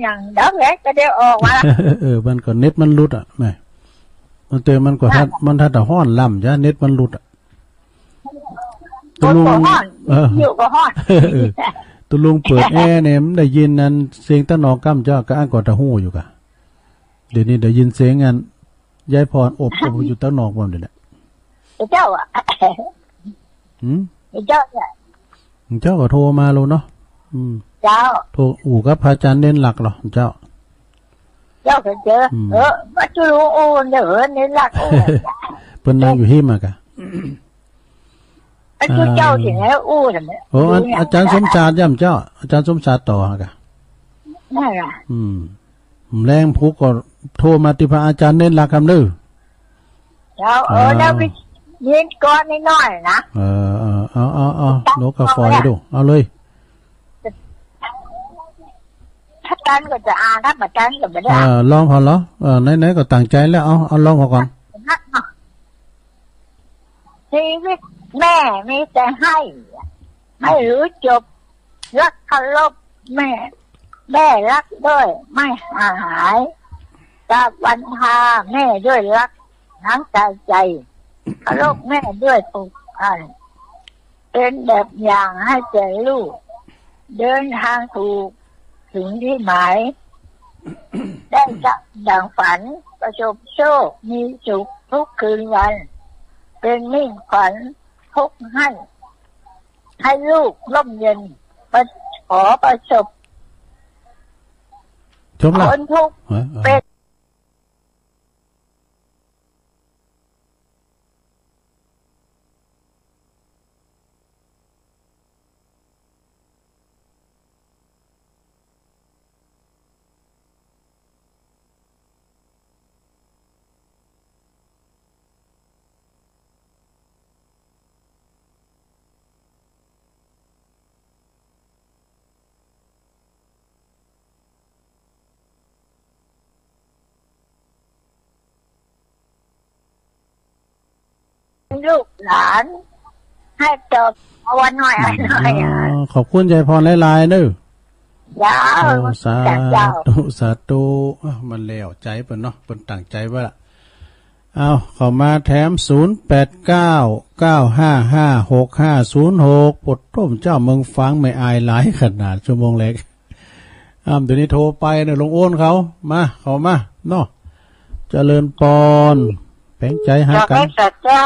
อย่างดักแรกก็เดี๋ยวออกมามันก็เน็ตมันรุดอ่ะแม่มันเตะมันก็มันถ้าแต่ห้อนล่ำจ้ะเน็ตมันรุดอ่ะตุลุงอยู่ก็ห้อนตุลุงเปิดแอร์เนี่ยมันได้ยินนั้นเสียงตะนอกกั้มเจ้าก็อ้างกอตะหู้อยู่กะเดี๋ยวนี้ได้ยินเสียงงานยายพรอบอยู่ตะนอกวันเดียวแหละเจ้าอ่ะเจ้าเนี่ยเจ้าก็โทรมาแล้วเนาะเจ้าโทรกับพระอาจารย์เน้นหลักหรอเจ้าก็เจอมาตุลุงเดี๋ยวเน้นหลักเพิ่นนั่งอยู่หิมากะไอ้เจ้าที่ไหนทำไมโอ้อาจารย์สมชาติย่ำเจ้าอาจารย์สมชาติต่อกะนั่นแหละแรงผูกก็โทรมาที่พระอาจารย์เน้นหลักคำดื้อเจ้าแล้วไปยินก้อนน้อยๆนะเอาโลกาฟอยดูเอาเลยถ้าการก็จะอ่านถ้าประกันก็ไม่ได้ลองพอเหรอไหนๆก็ตั้งใจแล้วเอาลองพอก่อนชีวิตแม่มีแต่ให้ไม่รู้จบรักเคารพแม่รักด้วยไม่หายกับวันพาแม่ด้วยรักทั้งใจเคารพแม่ด้วยผูกพันเป็นแบบอย่างให้แก่ลูกเดินทางถูกถึงที่หมายได้ดังฝันประสบโชคมีสุขทุกคืนวันเป็นมิ่งขวัญทุกให้ลูกร่มเย็นขอประสบคนทุกเป็นลูกหลานให้จบเอาวันหน่อยขอบคุณยายพรหลายๆเด้อสาธุมันแล้วใจเปิ้นเนาะเปิ้นตั้งใจไว้ละเอาเข้ามาแถม0899556506ปดร่มเจ้าเมืองฟังไม่อายหลายขนาดชั่วโมงเล็กเดี๋ยวนี้โทรไปเนี่ยลงโอนเขามาเนาะเจริญปอนแปลงใจหากันเจ้า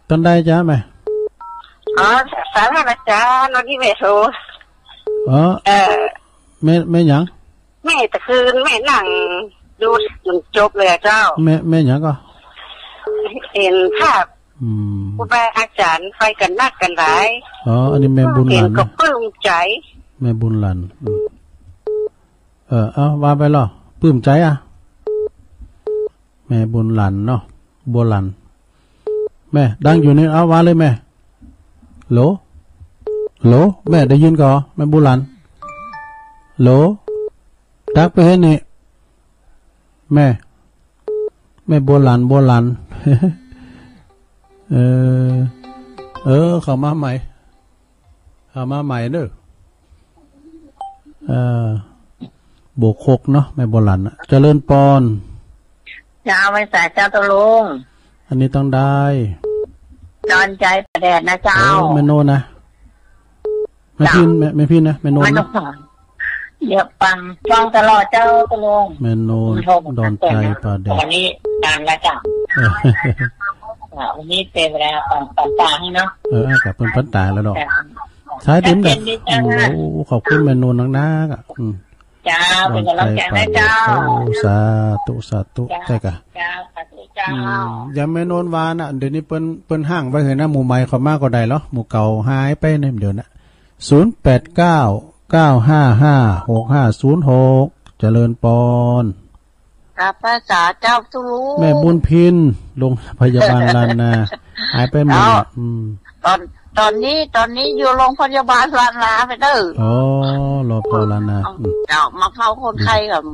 ตอนใดจ้าไหมสารนะจ้าโนที่เมโซ แม่หยังแม่แต่คืนแม่นั่งดูจนจบเลยเจ้าแม่หยังก็เห็นภาพครูบาอาจารย์ไปกันนักกันหลายอ๋ออันนี้แม่บุญหลานก็ปลื้มใจแม่บุญหลานเอาว่าไปหรอปลื้มใจอ่ะแม่บุญหลานเนาะบัวหลานแม่ดังอยู่นี่เอาว่าเลยแม่โหลแม่ได้ยินก่อแม่บุญหลานโหลดักไปให้นี่แม่บัวหลานเข้ามาใหม่เด้อโบกคกเนาะแม่บัวหลานเจริญปอนจะเอาไว้ใส่เจ้าตะลุงอันนี้ต้องได้นอนใจประแดดนะเจ้าแม่โนนะแม่พินนะแม่โนนะเดี๋ยวฟังตลอดเจ้าตะลุงแม่โนดอนใจประแดดวันนี้ตามแล้วจ้ะวันนี้เป็นเวลาปันตาให้เนาะกับเป็นพันตาแล้วดอกใช้เต็มเลยโอ้ขอบคุณแม่โนนักอ่ะจ้าเป็นกำลังใจให้เจ้าสาธุใช่กะอย่าแม่โนนวานอ่ะเดี๋ยวนี้เปิ้นห้างไว้เห็นนะหมู่ใหม่เขามากกว่าใดเหรอหมู่เก่าหายไปในเดี๋ยวนะ0899556506เจริญปอนกับภาษาเจ้าตุลุแม่บุญพินโรงพยาบาลลานนาหายไปหมดตอนนี้อยู่โรงพยาบาลลานนาไปเด้ออ๋อรอพอลานนาเจ้ามาเฝ้าคนไข้กับ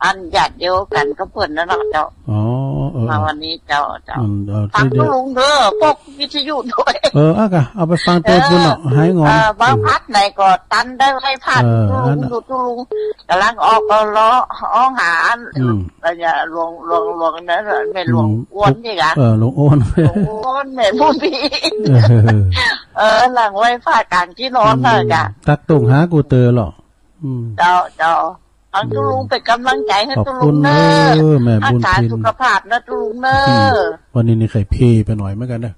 อันหยาดเดียวกันก็เพิ่นแล้วเนาะเจ้าอ๋อมาวันนี้เจ้าฟังตุลุงเด้อพวกวิทยุด้วยเอาไปฟังตัวคุณเนาะหายงอนบางพัดไหนก็ตันได้ให้พัดตุลุงกำลังออกก็ล้อหาอะไรเนี่ยหลวงนั้นไม่หลวงอ้วนนี่กะหลวงอ้วนแม่พูดพี่หลังไว้ผ้ากลางที่นอนน่ะจ้ะตักตุงหากูเตอหรอเจ้าเอาตุลุงเป็นกำลังใจให้ตุลุงเนอะอาการสุขภาพนะตุลุงเนอะวันนี้นี่ไข่เพไปหน่อยเหมือนกันเนอะ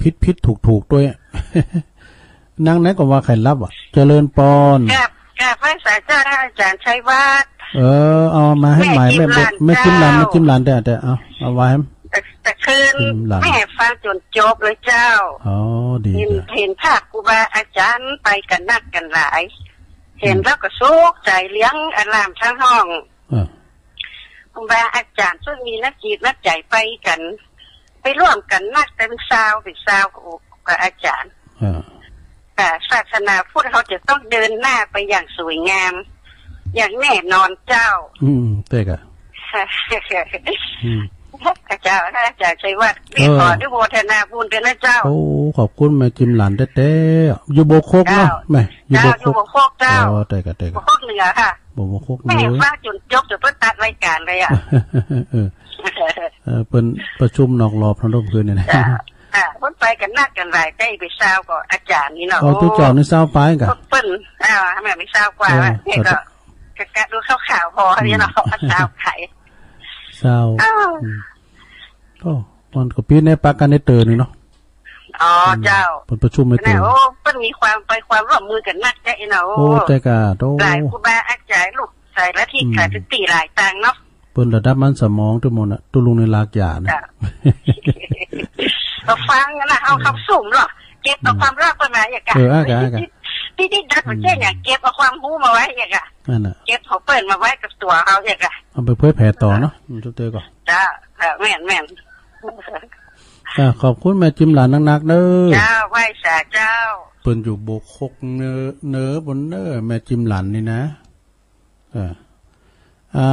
พิษถูกด้วยนั่งไหนก็ว่าไข่รับอ่ะเจริญปอนแกพระสายเจ้าอาจารย์ชัยวัฒน์เอามาให้หมายไม่จิ้มหลานแต่เอาไว้แต่คืนแม่ฟังจนจบเลยเจ้าอ๋อดีเห็นภาพครูบาอาจารย์ไปกันนักกันหลายเห็นแล้วก็โศกใจเลี้ยงอารามทั้งห้องครูบาอาจารย์ซึ่งมีนักจิตนักใจไปกันไปร่วมกันนักเป็นสาวกับอาจารย์ศาสนาพุทธเขาจะต้องเดินหน้าไปอย่างสวยงามอย่างแน่นอนเจ้าเต๊กอะเจ้าอาจารย์ชัยวัฒน์เรียกขอด้วยโมทนาบุญเป็นนะเจ้าโอ้ขอบคุณแม่จิมหลานเต้อยู่โบโคกเนาะแม่อยู่โบโคกเจ้าเต๊กโบโคกเหนือค่ะโบโคกแม่ฟ้าจนยกจนเพิ่นตัดรายการเลยอ่ะเป็นประชุมนอกรอบทั้งทุกคืนเนี่ยนะเพิ่นไปกันนักกันหลายได้ไปเช้าก็อาจารย์นี่เนาะทุกเจ้านี่เช้าไปกันเพิ่นแม่ไม่เช้ากว่าเนี่ยก็กะดูข่าวพอนี่เนาะเช้าไข่เช้าก็มันก็ปีในปากกันในเตอนี่เนาะอ๋อเจ้าเป็นประชุมในเตอโอ้เพิ่นมีความร่วมมือกันนักใจเนาะโอ้ใจกะโตหลายครูบาอาจารย์ลูกใส่ละที่ขายตีหลายตังเนาะเพิ่นระดับมันสมองทุกหมดน่ะตุลุงในลากยานะเราฟังนะเขาสุ่มหรอเก็บเอาความรักมาอย่างกันที่ดัดมันเช่นอย่างเก็บเอาความรู้มาไว้อย่างกันเก็บเขาเปิดมาไว้กับตัวเขาอย่างกันเอาไปเผยแผ่ต่อเนาะทุกเตอก่อนจ้าแม่นขอบคุณแม่จิมหลานนักๆเด้อเจ้าไหว้สาเจ้าเปิ้นอยู่โบกคกเนื้อบนเน้อแม่จิมหลานนี่นะเอา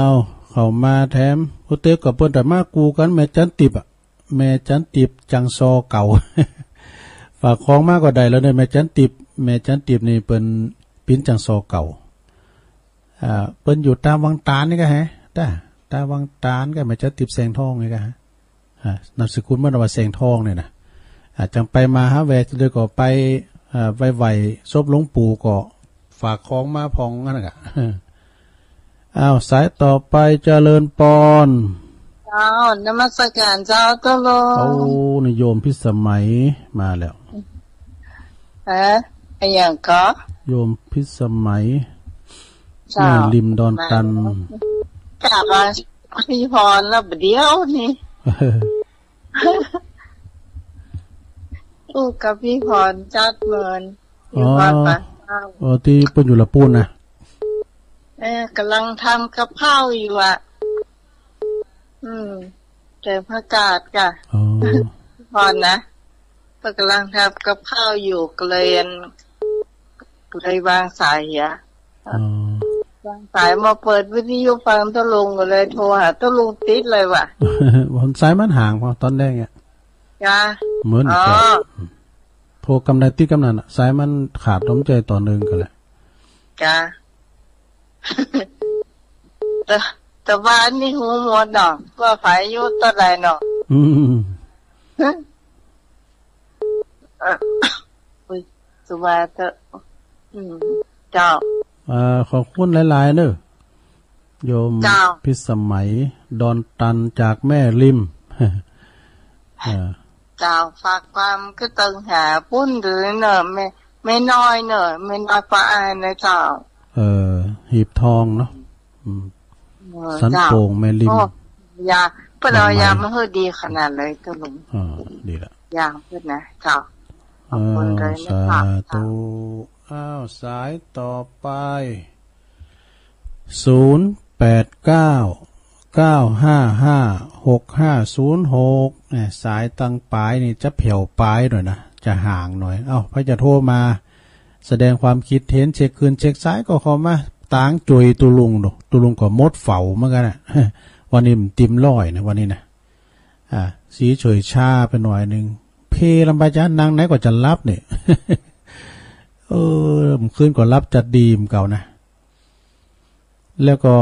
เข้ามาแถมโอเตอกับเปิ้นแต่มากูกันแม่จันติบอ่ะแม่จันติบจังซอเก่าฝากของมากกว่าใดแล้วเนี่ยแม่จันติบนี่เปิ้นปิ้นจังซอเก่าเปิ้นอยู่ตามวังตาลนี่ก็ฮะตาวังตาลก็แม่จันติบแสงทองนี่ก็ฮะนามสกุลเมื่อว่าแสงทองเนี่ยนะจังไปมาหาแวะเลยก็ไปไวๆซบหลวงปู่ก็ฝากของมาพองนั่นแหละสายต่อไปเจริญปอนนมัสการเจ้าตลอดนิยมพิสมัยมาแล้วอย่างก็โยมพิสมัย แม่ริมดอนตันกลับมาพี่พรแล้วเดี๋ยวนี่ลูกกับพี่พรจัดเมินอยู่บ้านป่ะที่เปิ้นอยู่ละปูนนะกำลังทำกับข้าวอยู่อ่ะเจอผักกาดจ้ะพรนะก็กำลังทำกับข้าวอยู่ก็เลยวางสายอ่ะวางสายมาเปิดวิทยุฟังตะลุงก็เลยโทรหาตะลุงติดเลยว่ะวันสายมันห่างพอตอนแรกอ่ะจ้ะเหมือนโทรกำไดติดกำนั้นสายมันขาดล้มใจตอนนึงก็เลยจ้ะแต่ว่านี่หูหมดเนาะว่าฝ่ายยุตัวใดเนาะสุภาเถอะเจ้าขอบคุณหลายๆเด้อโยมพิสมัยดอนตันจากแม่ริมเจ้าฝากความก็ตึงหาปุ้นหรือเนอะไม่น้อยเนอะไม่น้อยปลาอายนะเจ้าหีบทองเนาะสันโป่งแม่ริมยาเพื่อนเอายามาเฮ้ดีขนาดเลยตัวลุงดีละยาเพื่อนนะเจ้าสาธุสายต่อไป0899555656เนี่ยสายตั้งปลายนี่จะเผียวปลายหน่อยนะจะห่างหน่อยพระจะโทรมาแสดงความคิดเห็นเช็คคืนเช็คซ้ายก็เข้ามาตางจุยตุลุงดูตุลุงก็มดเฝ้าเหมือนกันน่ะวันนี้มันติมร้อยนะวันนี้นะสีเฉยชาไปหน่อยนึงเพลำบากจ้านางไหนก็จะรับเนี่ยมคืนก็รับจัดดีมเก่านะแล้วก็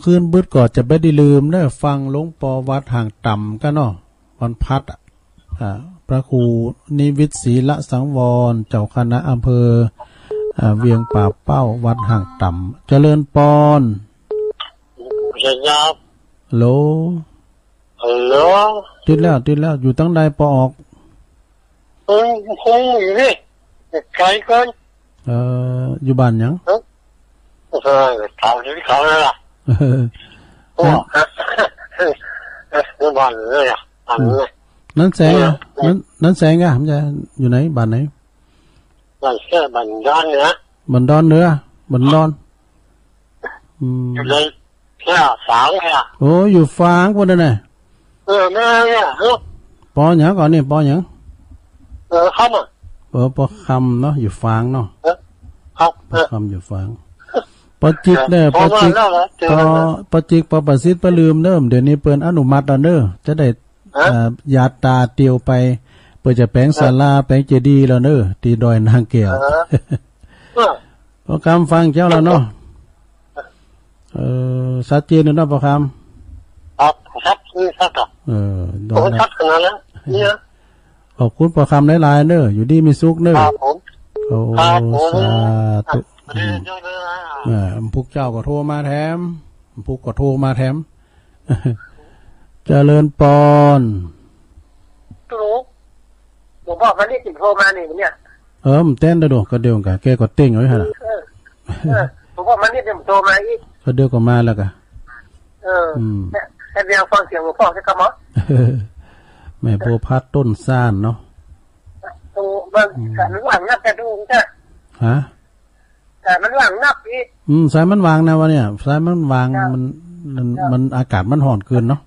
คืนบึดก็จะไม่ได้ลืมได้ฟังหลวงปอวัดห่างต่ำก็เนาะวันพัดพระครูนิวิตศรีละสังวรเจ้าคณะอำเภอเวียงป่าเป้าวัดห่างต่ำเจริญปอนโหลติดแล้วอยู่ตั้งใดปอออกคงอยู่นี่ไกลเกินอยู่บ้านยังเขาอยู่ที่เขาเลยล่ะบ้านเลยอ่ะนั่นแสงนั่นแสงอ่ะผมจะอยู่ไหนบ้านไหนบ้านแค่บ้านดอนเนื้อบ้านดอนเนื้อบ้านดอนอยู่เลยแค่ฝางแค่โอ้อยู่ฝางคนนั้นน่ะแม่เนี่ยปอหยังก่อนนี่ปอหยังคำปอคำเนาะอยู่ฝางเนาะครับคำอยู่ฝางปอจิกเนี่ยปอจิกปอประสิทธิ์ปลืมเริ่มเดี๋ยวนี้เปิ้นอนุมัติแล้วเด้อจะได้ยาตาเตียวไปเปิดจะแปลงศาลาแปลงเจดีย์แล้วเด้อตีดอยนางแก้วพอคำฟังเจ้าแล้วเนาะชัดเจนเนาะพอคำครับชัดดอยชัดขนาดนั้นเนี่ยขอบคุณพอคำหลายๆเด้ออยู่ดีมีสุขเด้อโอ้สาธุพุกเจ้าก็โทรมาแถมพุกก็โทรมาแถมเจริญปอนรู้หลวงพ่อมันนี่ติดโทรมานี่เนี่ยมันเต้นได้ดูก็เดียวกันแกก็เต้งไว้ฮะหลวงพ่อมันนี่ติดโทรมาอีกก็เดียวก็มาแล้วกันแค่เดียวฟังเสียงหลวงพ่อใช่ไหมแม่โพพัดต้นซ่านเนาะตรงมันหลังนับแต่ดูจ้ะฮะแต่มันหลังนับอีกสายมันวางนะวะเนี่ยสายมันวางมันอากาศมันห่อนเกินเนาะ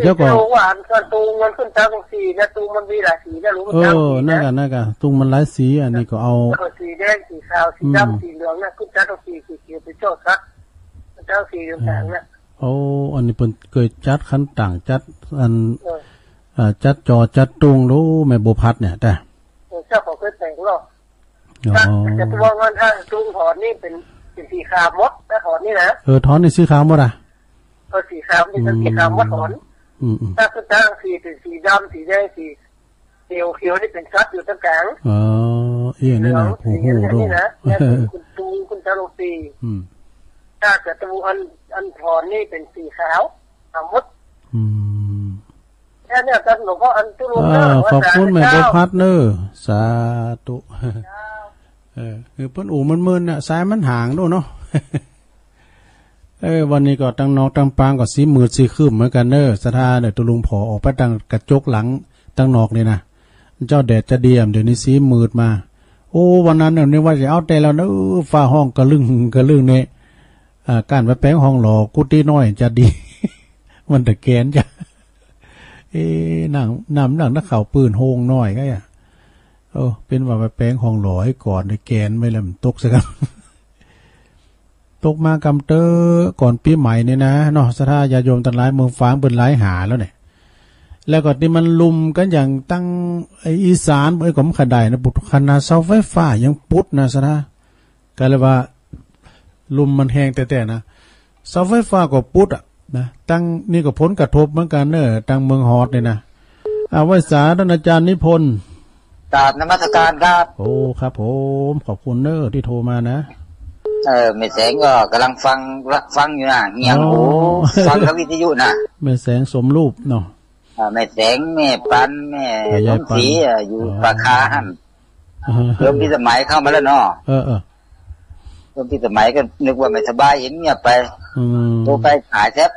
เจ้าก็หวานตูงมันขึ้นจากตรงสีนะตูงมันมีหลายสีนะรู้น่ากันตูงมันหลายสีอันนี้ก็เอาสีแดงสีขาวสีดำสีเหลืองนะขึ้นจากตรงสีเขียวไปโจทย์ครับเจ้าสีต่างๆนะอันนี้เป็นเคยจัดขั้นต่างจัดอันจัดจอจัดตุงรู้แม่โบพัดเนี่ยแต่เจ้าของเคยแต่งหรอกแต่ตัวเงินถ้าตุงถอนนี่เป็นสีขาวมดถ้าถอนนี่นะถอนนี่สีขาวมดอ่ะสีขาวนี่เป็นสีขาวมดถอนถ้าคือตั้งสีเป็นสีดำสีแดงสีเขียวนี่เป็นชัดอยู่ตรงกลางนี่นะโอ้โหนี่นะคุณตุงคุณจารสีถ้าเกิดตัวอันถอนนี่เป็นสีขาวมดแค่นี้กันหลวงพ่ออันตุลุขอบคุณแม่บุพัฒน์เนอสาธุคือเพิ่นอู่มันๆน่ะสายมันห่างด้วยเนาะ วันนี้ก็ตั้งนอกตั้งปางก็สีมืดสีคืมเหมือนกันเนอสถาเนี่ยตัวลุงผอออกไปตั้งกระจกหลังตั้งนอกเลยนะเจ้าแดดจะเดียมเดี๋ยวนี้สีมืดมาโอ้วันนั้นเนี่ยว่าจะเอาแต่แล้วนะฟ้าห้องกระลึงเนี่ยการไปแป้งห้องหล่อกุฏิน้อยจะดี มันตะแกนจ้ะหนังนักข่าวปืนโฮงน้อยก็อ่ะเป็นว่าไปแป้งห้องหล่อให้ก่อนในแกนไม่แล้วมันตกซะกันตกมากำเตอก่อนปีใหม่เนี่ยนะเนาะสถาญาโยมทั้งหลายเมืองฟ้างเป็นหลายหาแล้วเนี่ยแล้วก็ที่มันลุมกันอย่างตั้งอีสานของขดายนะปุถุคณะเสาไฟฟ้ายังปุดนะสถาก็เลยว่าลุมมันแห้งแต่นะเสาไฟฟ้าก็ปุดอ่ะนะตั้งนี่ก็ผลกระทบเหมือนกันเนอะตั้งเมืองฮอดเนี่ยนะไว้สาท่านอาจารย์นิพนธ์กราบนมัสการครับโอ้ครับผมขอบคุณเนอะที่โทรมานะแม่แสงก็กำลังฟังอยู่นะเงียงหูฟังทางวิทยุนะแม่แสงสมรูปเนาะแม่แสงแม่ปันแม่สมศรีอยู่ปากคาหั่นเริ่มที่สมัยเข้ามาแล้วเนาะเริ่มที่สมัยก็นึกว่าไม่สบายเห็นเงียบไปโทรไปหายแทบ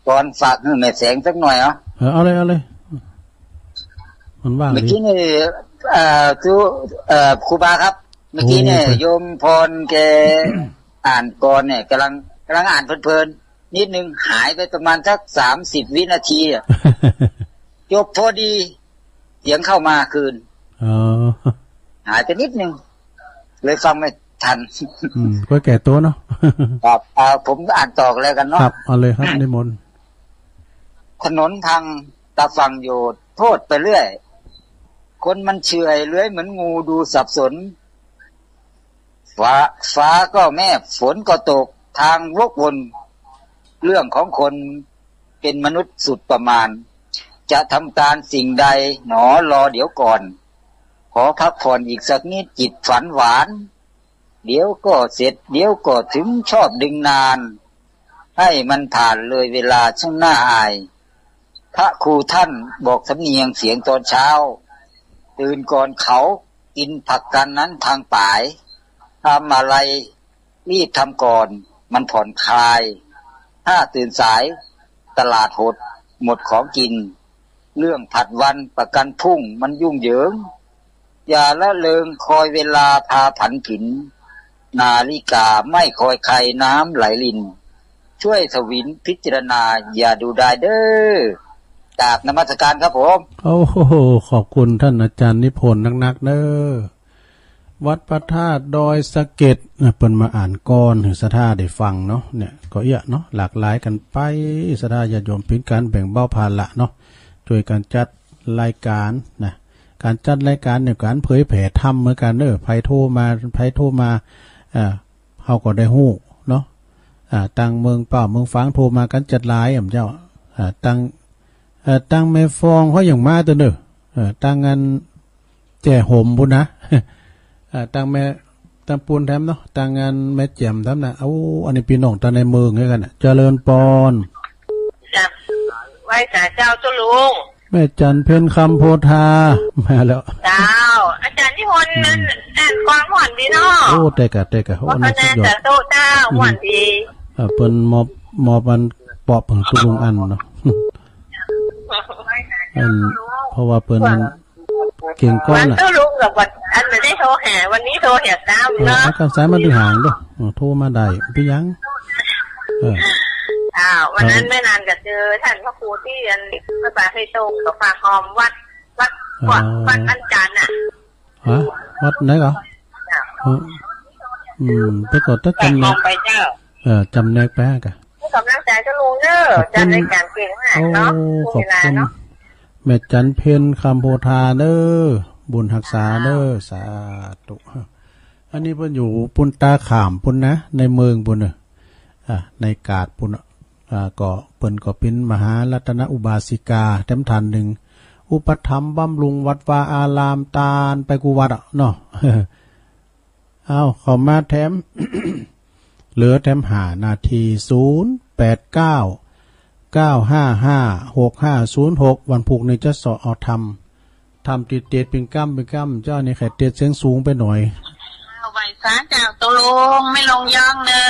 ก่อนฝากแม่แสงสักหน่อยเอาเลยมันว่างเมื่อกี้นี่ครูบาครับเมื่อกี้เนี่ยโยมพรแกอ่านก่อนเนี่ยกำลังอ่านเพลินๆนิดนึงหายไปประมาณสัก30 วินาทีจบพอดีเสียงเข้ามาคืนหายไปนิดนึงเลยฟังไม่ทันก็แก่ตัวเนาะครับผมอ่านต่อแล้วกันเนาะครับเอาเลยครับนิมนต์ถนนทางตาฝั่งโยดโทษไปเรื่อยคนมันเฉื่อยเลื้อยเหมือนงูดูสับสนฟ้าก็แม่ฝนก็ตกทางวกวนเรื่องของคนเป็นมนุษย์สุดประมาณจะทำการสิ่งใดหนอรอเดี๋ยวก่อนขอพักผ่อนอีกสักนิดจิตฝันหวานเดี๋ยวก็เสร็จเดี๋ยวก็ถึงชอบดึงนานให้มันผ่านเลยเวลาช่างน่าอายพระครูท่านบอกสำเนียงเสียงตอนเช้าตื่นก่อนเขากินผักกันนั้นทางป่ายทำอะไรรีบทำก่อนมันผ่อนคลายถ้าตื่นสายตลาดหดหมดของกินเรื่องผัดวันประกันพรุ่งมันยุ่งเหยิงอย่าละเลิงคอยเวลาพาผันผินนาฬิกาไม่คอยใครน้ำไหลลินช่วยทวินพิจารณาอย่าดูได้เด้อกราบนมัสการครับผมโอ้โหขอบคุณท่านอาจารย์นิพนธ์นักๆเด้อวัดพระธาตุดอยสะเก็ดเปิ้นมาอ่านก่อนให้สถาได้ฟังเนาะเนี่ยก็เยอะเนาะหลากหลายกันไปสถาญาติโยมเป็นการแบ่งเบาภาระเนาะช่วยกันจัดรายการนะการจัดรายการเนี่ยการเผยแผ่ธรรมเหมือนกันเด้อไผโทรมาเฮาก็ได้ฮู้เนาะตั้งเมืองเป้าเมืองฝางโทรมากันจัดหลายเจ้าตั้งแม่ฟองเขาอย่างมาตัวเด้อตั้งงานแจ่ห่มพุ่นนะตั้งปูนแถมเนาะตั้งงานแม่แจ่มแถมนะอันนี้พี่น้องตาในเมืองให้กันน่ะเจริญปอนจ้ะไหว้ศาลเจ้าตุลุงแม่จันเพ็ญคำโพธามาแล้วเจ้าอาจารย์นิพนธ์นั่นอ่านความหวานดีเนาะโอ้แต่กะอันนี้สุดยอดโตเจ้าหวานดีเปิ้นมอบอันปอบของตุลุงอันเนาะเพราะว่าเปิ้นเก่งก้อนน่ะตุลุงกับวันอันไม่ได้โทรหาวันนี้โทรหาตามเนาะกับสายมันที่ห่างเด้อโทรมาได้พี่ยังวันนั้นไม่นานก็เจอท่านพระครูที่อันพระบาทให้ตรงกับฝากหอมวัดอันจันทร์น่ะวัดไหนเหรอไปกดตั้งจำแนกไปเจ้าจำแนกไปกะกำลังใจจะลงเด้อจันในการเก่งมากเนาะขอบคุณแม่จันเพ็ญคำโพธาเด้อบุญรักษาเด้อสาธุอันนี้เพิ่นอยู่ปุ่นตาขามปุ่นนะในเมืองปุ่นในกาดปุ่นก็เปิ้นก็เป็นมหารัตนอุบาสิกาแถมทันหนึ่งอุปถัมภ์บำรุงวัดวาอารามตาลไปกูวัดเนาะเข้ามาแถม เหลือแถม5 นาที0899556506วันพุกนี้จะสอทำติดเป็นกั้มเจ้านี่แค่เตียดเสียงสูงไปหน่อยไหว้ศาลเจ้าต ตลงไม่ลงย่องเนอะ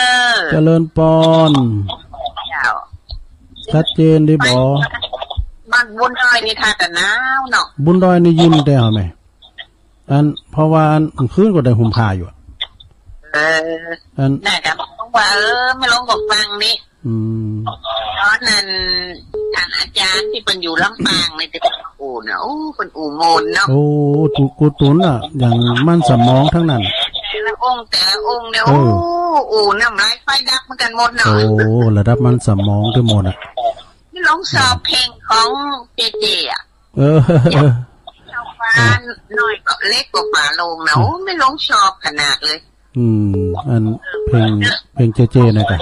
เจริญปอนชัดเจนดิบอบ้านบุญดอยนี่ท่าแต่หนาวเนาะบุญดอยนี่ยิ้มได้เหรอแม่อันเพราะว่าอันคืนก็ได้ห่มผ้าอยู่อันน่าจะบอกว่าไม่ลงกับฟังนี่ตอนนั้นทางอาจารย์ที่เป็นอยู่ลำปางในที่อู่เนาะเป็นอู่โมนเนาะโอ้กูตุนอ่ะอย่างมันสมองทั้งนั้นแต่ละองค์เนี่ยอู่น้ำลายไฟดับเหมือนกันหมดเนาะโอ้ระดับมันสมองทั้งหมดอ่ะไม่ลงสอบเพลงของเจอ่ะชาวบ้านน้อยก็เล็กกว่าป่าลงเนาะไม่ลงสอบขนาดเลยอันเพลงเจนะจ๊ะ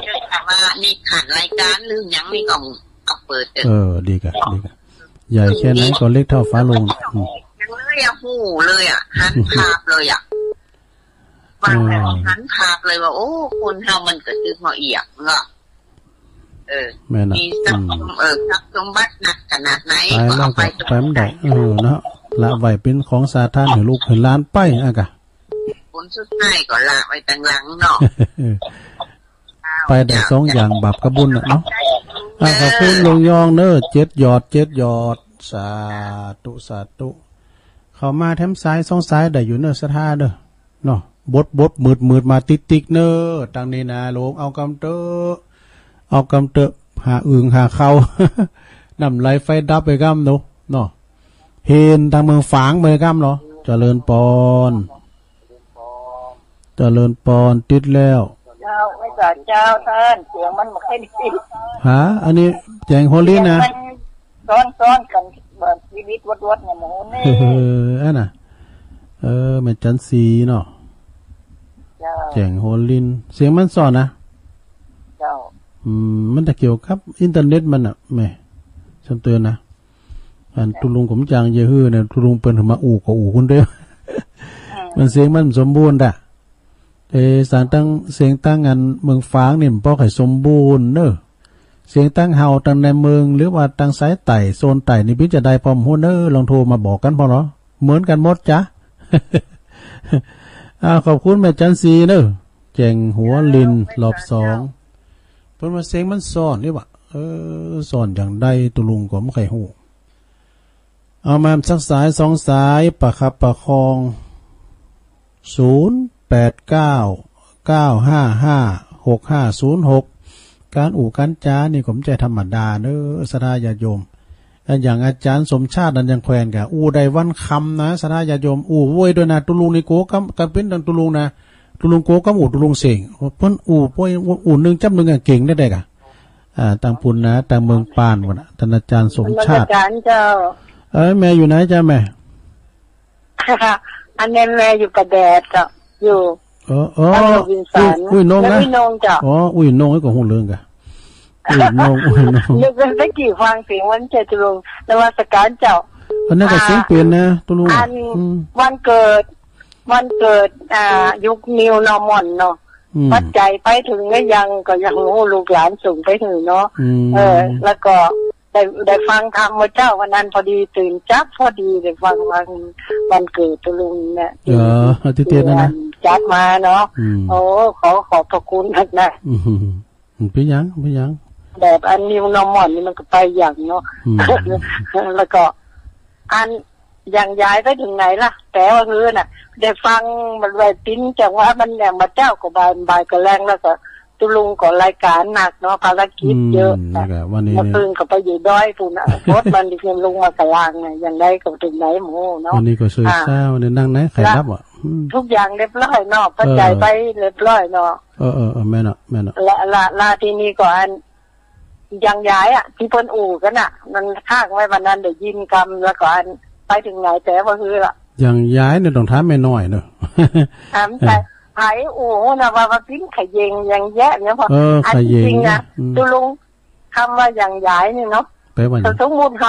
ว่านี่ขันรายการลืมยังนี่ก็เอาเปิดดีกันใหญ่แค่ไหนก็เล็กเท่าฟ้าลงยังเลยอะหูเลยอะหันภาพเลยอะฟังแล้วหันภาพเลยว่าโอ้คนเฮามันเกิดขึ้นมาเอียกเนาะมีทรัพย์สมบัติหนักขนาดไหนก็เอาไปมันได้เนาะละไว้เป็นของสาธารณะให้ลูกให้หลานไปอะกะผลสุดท้ายก็ละไว้ตั้งหลังเนาะไปได้2อย่างบาปกระบุญน่ะเนาะขอบคุณลงยองเนอะ7 หยอดสาธุเข้ามาแถมซ้าย2ซ้ายได้อยู่เนอะสถาเด้อเนาะบดมืดมาติ๊กเนอะตังนี้นะลงเอากำเตอะหาอึ่งหาเข้านำไหลไฟดับไปกำเนาะเห็นทางเมืองฝางไปกำเนาะเจริญปอนติดแล้วเจ้าไม่จ่าเจ้าท่านเสียงมันไม่ค่อยดีอันนี้แจงโฮลี่นะซ้อนกันแบบวิดวัดเนี่ยหมูนี่อันน่ะแม่จันสีเนาะแจงโฮลินเสียงมันซ้อนนะเจ้ามันจะเกี่ยวกับอินเทอร์เน็ตมันอ่ะแม่ฉันเตือนนะอันตุลุงผมจางเยอะฮือเนี่ยตุลุงเปิ้นมาอู่ก็อู่คนเดียวมันเสียงมันสมบูรณ์อ่ะสารตั้งเสียงตั้งงานเมืองฝางนี่มันป้อไข่สมบูรณ์เนอะเสียงตั้งเฮาตั้งในเมืองหรือว่าตั้งสายไต่โซนไต่นี่พี่จะได้พร้อมหัวเนอลองโทรมาบอกกันพอเนาะเหมือนกันหมดจ้ะ ขอบคุณแม่จันซีเนอะแจงหัวลินรอบ2เพิ่นมาเสียงมันซ่อนนี่ว่ะซ่อนอย่างใดตุลุงก็ไม่ไข่หูเอามาสักสาย2สายประคับประคอง0899556506การอู่การจ้านี่ผมใจธรรมดาเนอะสถาญาโยมอย่างอาจารย์สมชาตินันยังแควนกะอูได้วันคำนะสถาญาโยมอูโวยด้วยนะตุลุงนี่โกกันเป็นดังตุลุงนะตุลุงโกกับอูตุลุงเสงเพิ่นอูป่วยอูนึงจับนึงเก่งได้กะต่างปุ่นนะต่างเมืองปานวะนะท่านอาจารย์สมชาติอาจารย์เจ้าแม่อยู่ไหนจ้าแม่อันนี้แม่อยู่กับแดดจ้ะอยู่อุ้ยนงนะอุ้ยนงไอ้ก็หูเรื่องกะอุ้ยนงนึกได้กี่ฟังเสียงวันเจตุลงนวัตการเจ้าอันนั้นก็เสียงเปลี่ยนนะตุลุงวันเกิดยุคนิวนอร์มอนเนาะปัจจัยไปถึงก็ยังลูกหลานส่งไปถึงเนาะแล้วก็ได้ฟังธรรมเจ้าวันนั้นพอดีตื่นจับพอดีได้ฟังวันเกิดตุลุงเนี่ยที่เตี้ยนะจัดมาเนาะโอ้ขอบพระคุณนะพี่ยังแบบอันนิวนอร์มอนนี่มันก็ไปอย่างเนาะแล้วก็อันอย่างย้ายไปถึงไหนล่ะแต่ว่าคือน่ะได้ฟังมันไปปิ้นจากว่ามันเนี่ยมาเจ้าก็บายก็แรงแล้วก็ตุลุงก็รายการหนักเนาะภารกิจเยอะวันนี้มาพึ่งก็ไปอยู่ด้อยปุ่นโคตรมันดิเพียงลงมากลางไงอย่างไรก็ถึงไหนหมูเนาะวันนี้ก็ช่วยเช้าวันนี้นั่งไหนใครรับอ่ะทุกอย่างเรียบร้อยเนาะปัจจัยไปเรียบร้อยเนาะแม่เนาะละที่นี่ก่อนยังย้ายอ่ะที่เพิ่นอู่กันอ่ะมันข้างไว้วันนั้นได้ยินกรรมแล้วก่อนไปถึงไหนแต่ว่าคือละยังย้ายเนี่ยต้องถามแม่น้อยเนาะถามแต่ไผอู่นะว่าปิ้งขยเยงยังแย่เนี่ยพออันจริงนะตุลุงคำว่ายังย้ายนี่เนาะแต่สมมุติเ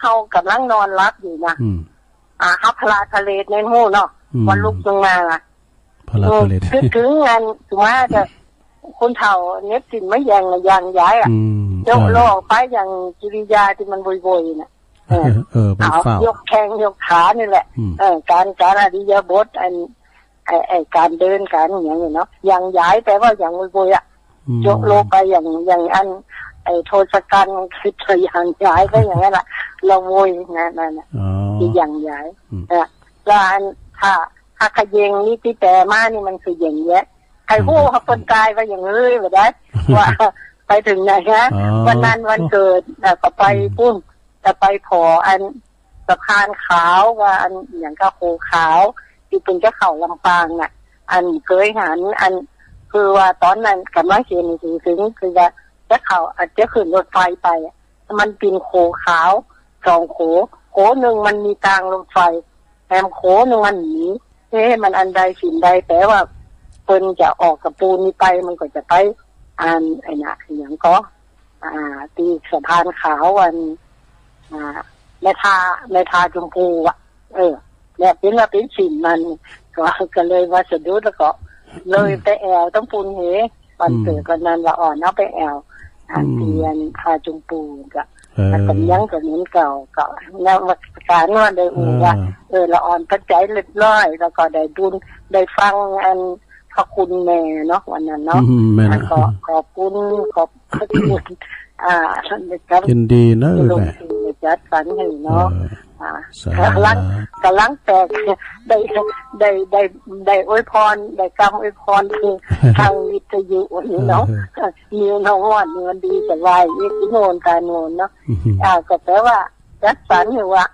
ฮากำลังนอนรับอยู่นะฮับพลาทะเลในหูเนาะวันลุกลงมาล่ะพลาทะเลถึงงานสมมติว่าจะคนเฒ่าเน็บสินไม่ยังย้ายอ่ะยกโลกไปอย่างกิริยาที่มันบ่อยๆน่ะเป็นเฝ้ายกแข้งยกขานี่แหละการอริยบทอัน ไอการเดินการอย่างนี้เนาะอย่างย้ายแต่ว่าอย่างวุยอ่ะโยกโลไปอย่างอันไอโทศกัณฐ์คือตัวอย่างย้ายไปอย่างนั้นแหละเราโวยนั่นที่อย่างย้ายแล้วอันถ้าขยงนี่ที่แต่มานี่มันคืออย่างเงี้ยใครพูดเขาคนตายก็อย่างนี้แบบนั้นว่าไปถึงไหนฮะวันนั้นวันเกิดก็ไปปุ้มแต่ไปขออันสะพานขาวว่าอันอย่างก็โคขาวที่เป็นเจ้าเขาลำปางน่ะอันเคยหันอันคือว่าตอนนั้นกำลังเขียนถึงคือว่าเจ้าเขาอาจจะขึ้นรถไฟไปมันเป็นโคขาว2โขหนึ่งมันมีทางรถไฟแถมโขหนึ่งมันหนีมันอันใดสิ่งใดแต่ว่าเพิ่นจะออกกับปูนี้ไปมันก็จะไปอันไอ้น่ะอย่างก็ตีสะพานขาววันในทาชมพูอ่ะเนี่ยเป็นว่าเป็นสิ่งมันก็เลยว่าสะดุดแล้วก็เลยไปแอวต้องปูนเหวันเกิดวันนั้นละอ่อนเอาไปแอวเตียนทาชมพูก็แต่ยังก็เหมือนเก่าก็แล้ววัดการว่าได้อูว่าละอ่อนพัดใจเล็ดร้อยแล้วก็ได้บุญได้ฟังอันขอบคุณแม่เนาะวันนั้นเนาะก็ขอบคุณยินดีนะแม่จัดฝันให้เนาะกำลังแตกได้อวยพรได้กำอวยพรคือทางวิทยุนี่เนาะมีน้องวันมันดีสบายอีกโน่นการโน่นเนาะก็แปลว่าจัดฝันอยู่ว่า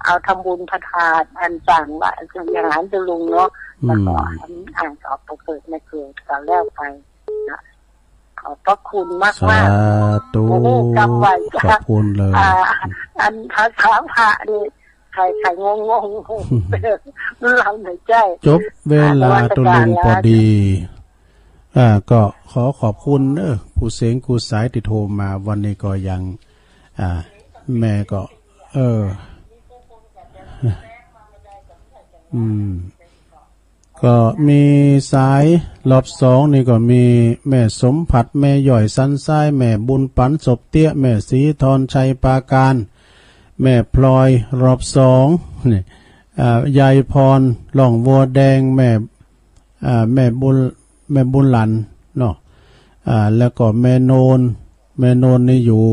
เอาทำบุญพระทานอันสั่งว่าอย่างนั้นจะลุงเนาะแล้วก็ต่อไปเกิดไม่เกิดก็แล้วไปนะขอบพระคุณมากมากโอ้โหจำไว้ขอบคุณเลยอันภาษาพระนี่ใครงงเราหน่อยใจจบเวลาตุลุงพอดีก็ขอบคุณครูเสงครูสายติโทรมาวันนี้ก็ยังแม่ก็ก็มีสายรอบ2นี่ก็มีแม่สมผัดแม่ย่อยสันทรายแม่บุญปันศพเตี้ยแม่ศรีธรชัยปาการแม่พลอยรอบ2นี่ยายพรหล่องวัวแดงแม่บุญหลันเนาะแล้วก็แม่โนนนี่อยู่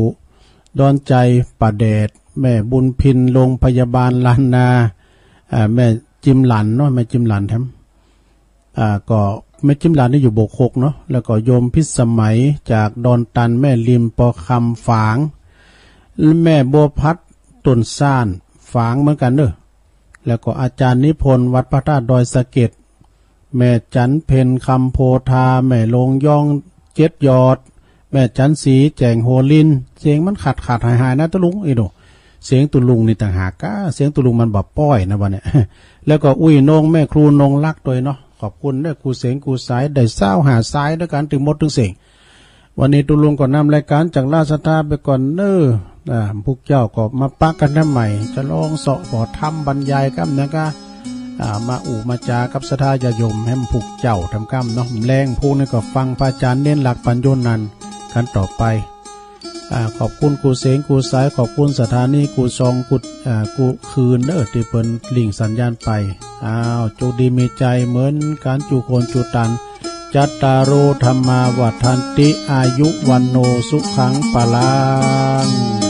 ดอนใจป่าแดดแม่บุญพินโรงพยาบาลลานนาแม่จิมหลันเนาะแม่จิมหลันแถมก็แม่จิมหลันนี่อยู่โบกหกเนาะแล้วก็โยมพิสมัยจากดอนตันแม่ริมปอคำฝางแม่บัวพัดต้นซ่านฝางเหมือนกันเด้อแล้วก็อาจารย์นิพนธ์วัดพระธาตุดอยสะเก็ดแม่จันเพนคำโพธาแม่ลงย่องเจ็ดยอดแม่จันสีแจงโฮลินเสียงมันขาดหายนะตะลุงไอ้โดเสียงตุลุงนี่ต่างหากเสียงตุลุงมันแบบป้อยนะวันนี้แล้วก็อุ้ยนงแม่ครูนงรักด้วยเนาะขอบคุณด้วยครูเสียงครูสายได้เศร้าหาสายด้วยกันถึงหมดถึงเสียงวันนี้ตุลุงก็นำรายการจากราชธาไปก่อนพวกเจ้าก็มาปักกันได้ใหม่จะลองเสาะขอทำบรรยายกันนะคะมามาจากับสถายยมให้มันผูกเจ้าทำกรรมเนาะแรงพวกนี้ก็ฟังพระอาจารย์เน้นหลักปัญญนันกันต่อไปขอบคุณกูเสงกูสายขอบคุณสถานีกูซองกูคืนที่เปิ้นลิงสัญญาณไปโชคดีมีใจเหมือนการจูโคนจูตันจัตตารโอธรรมาวัฏันติอายุวันโนสุขังปะลัง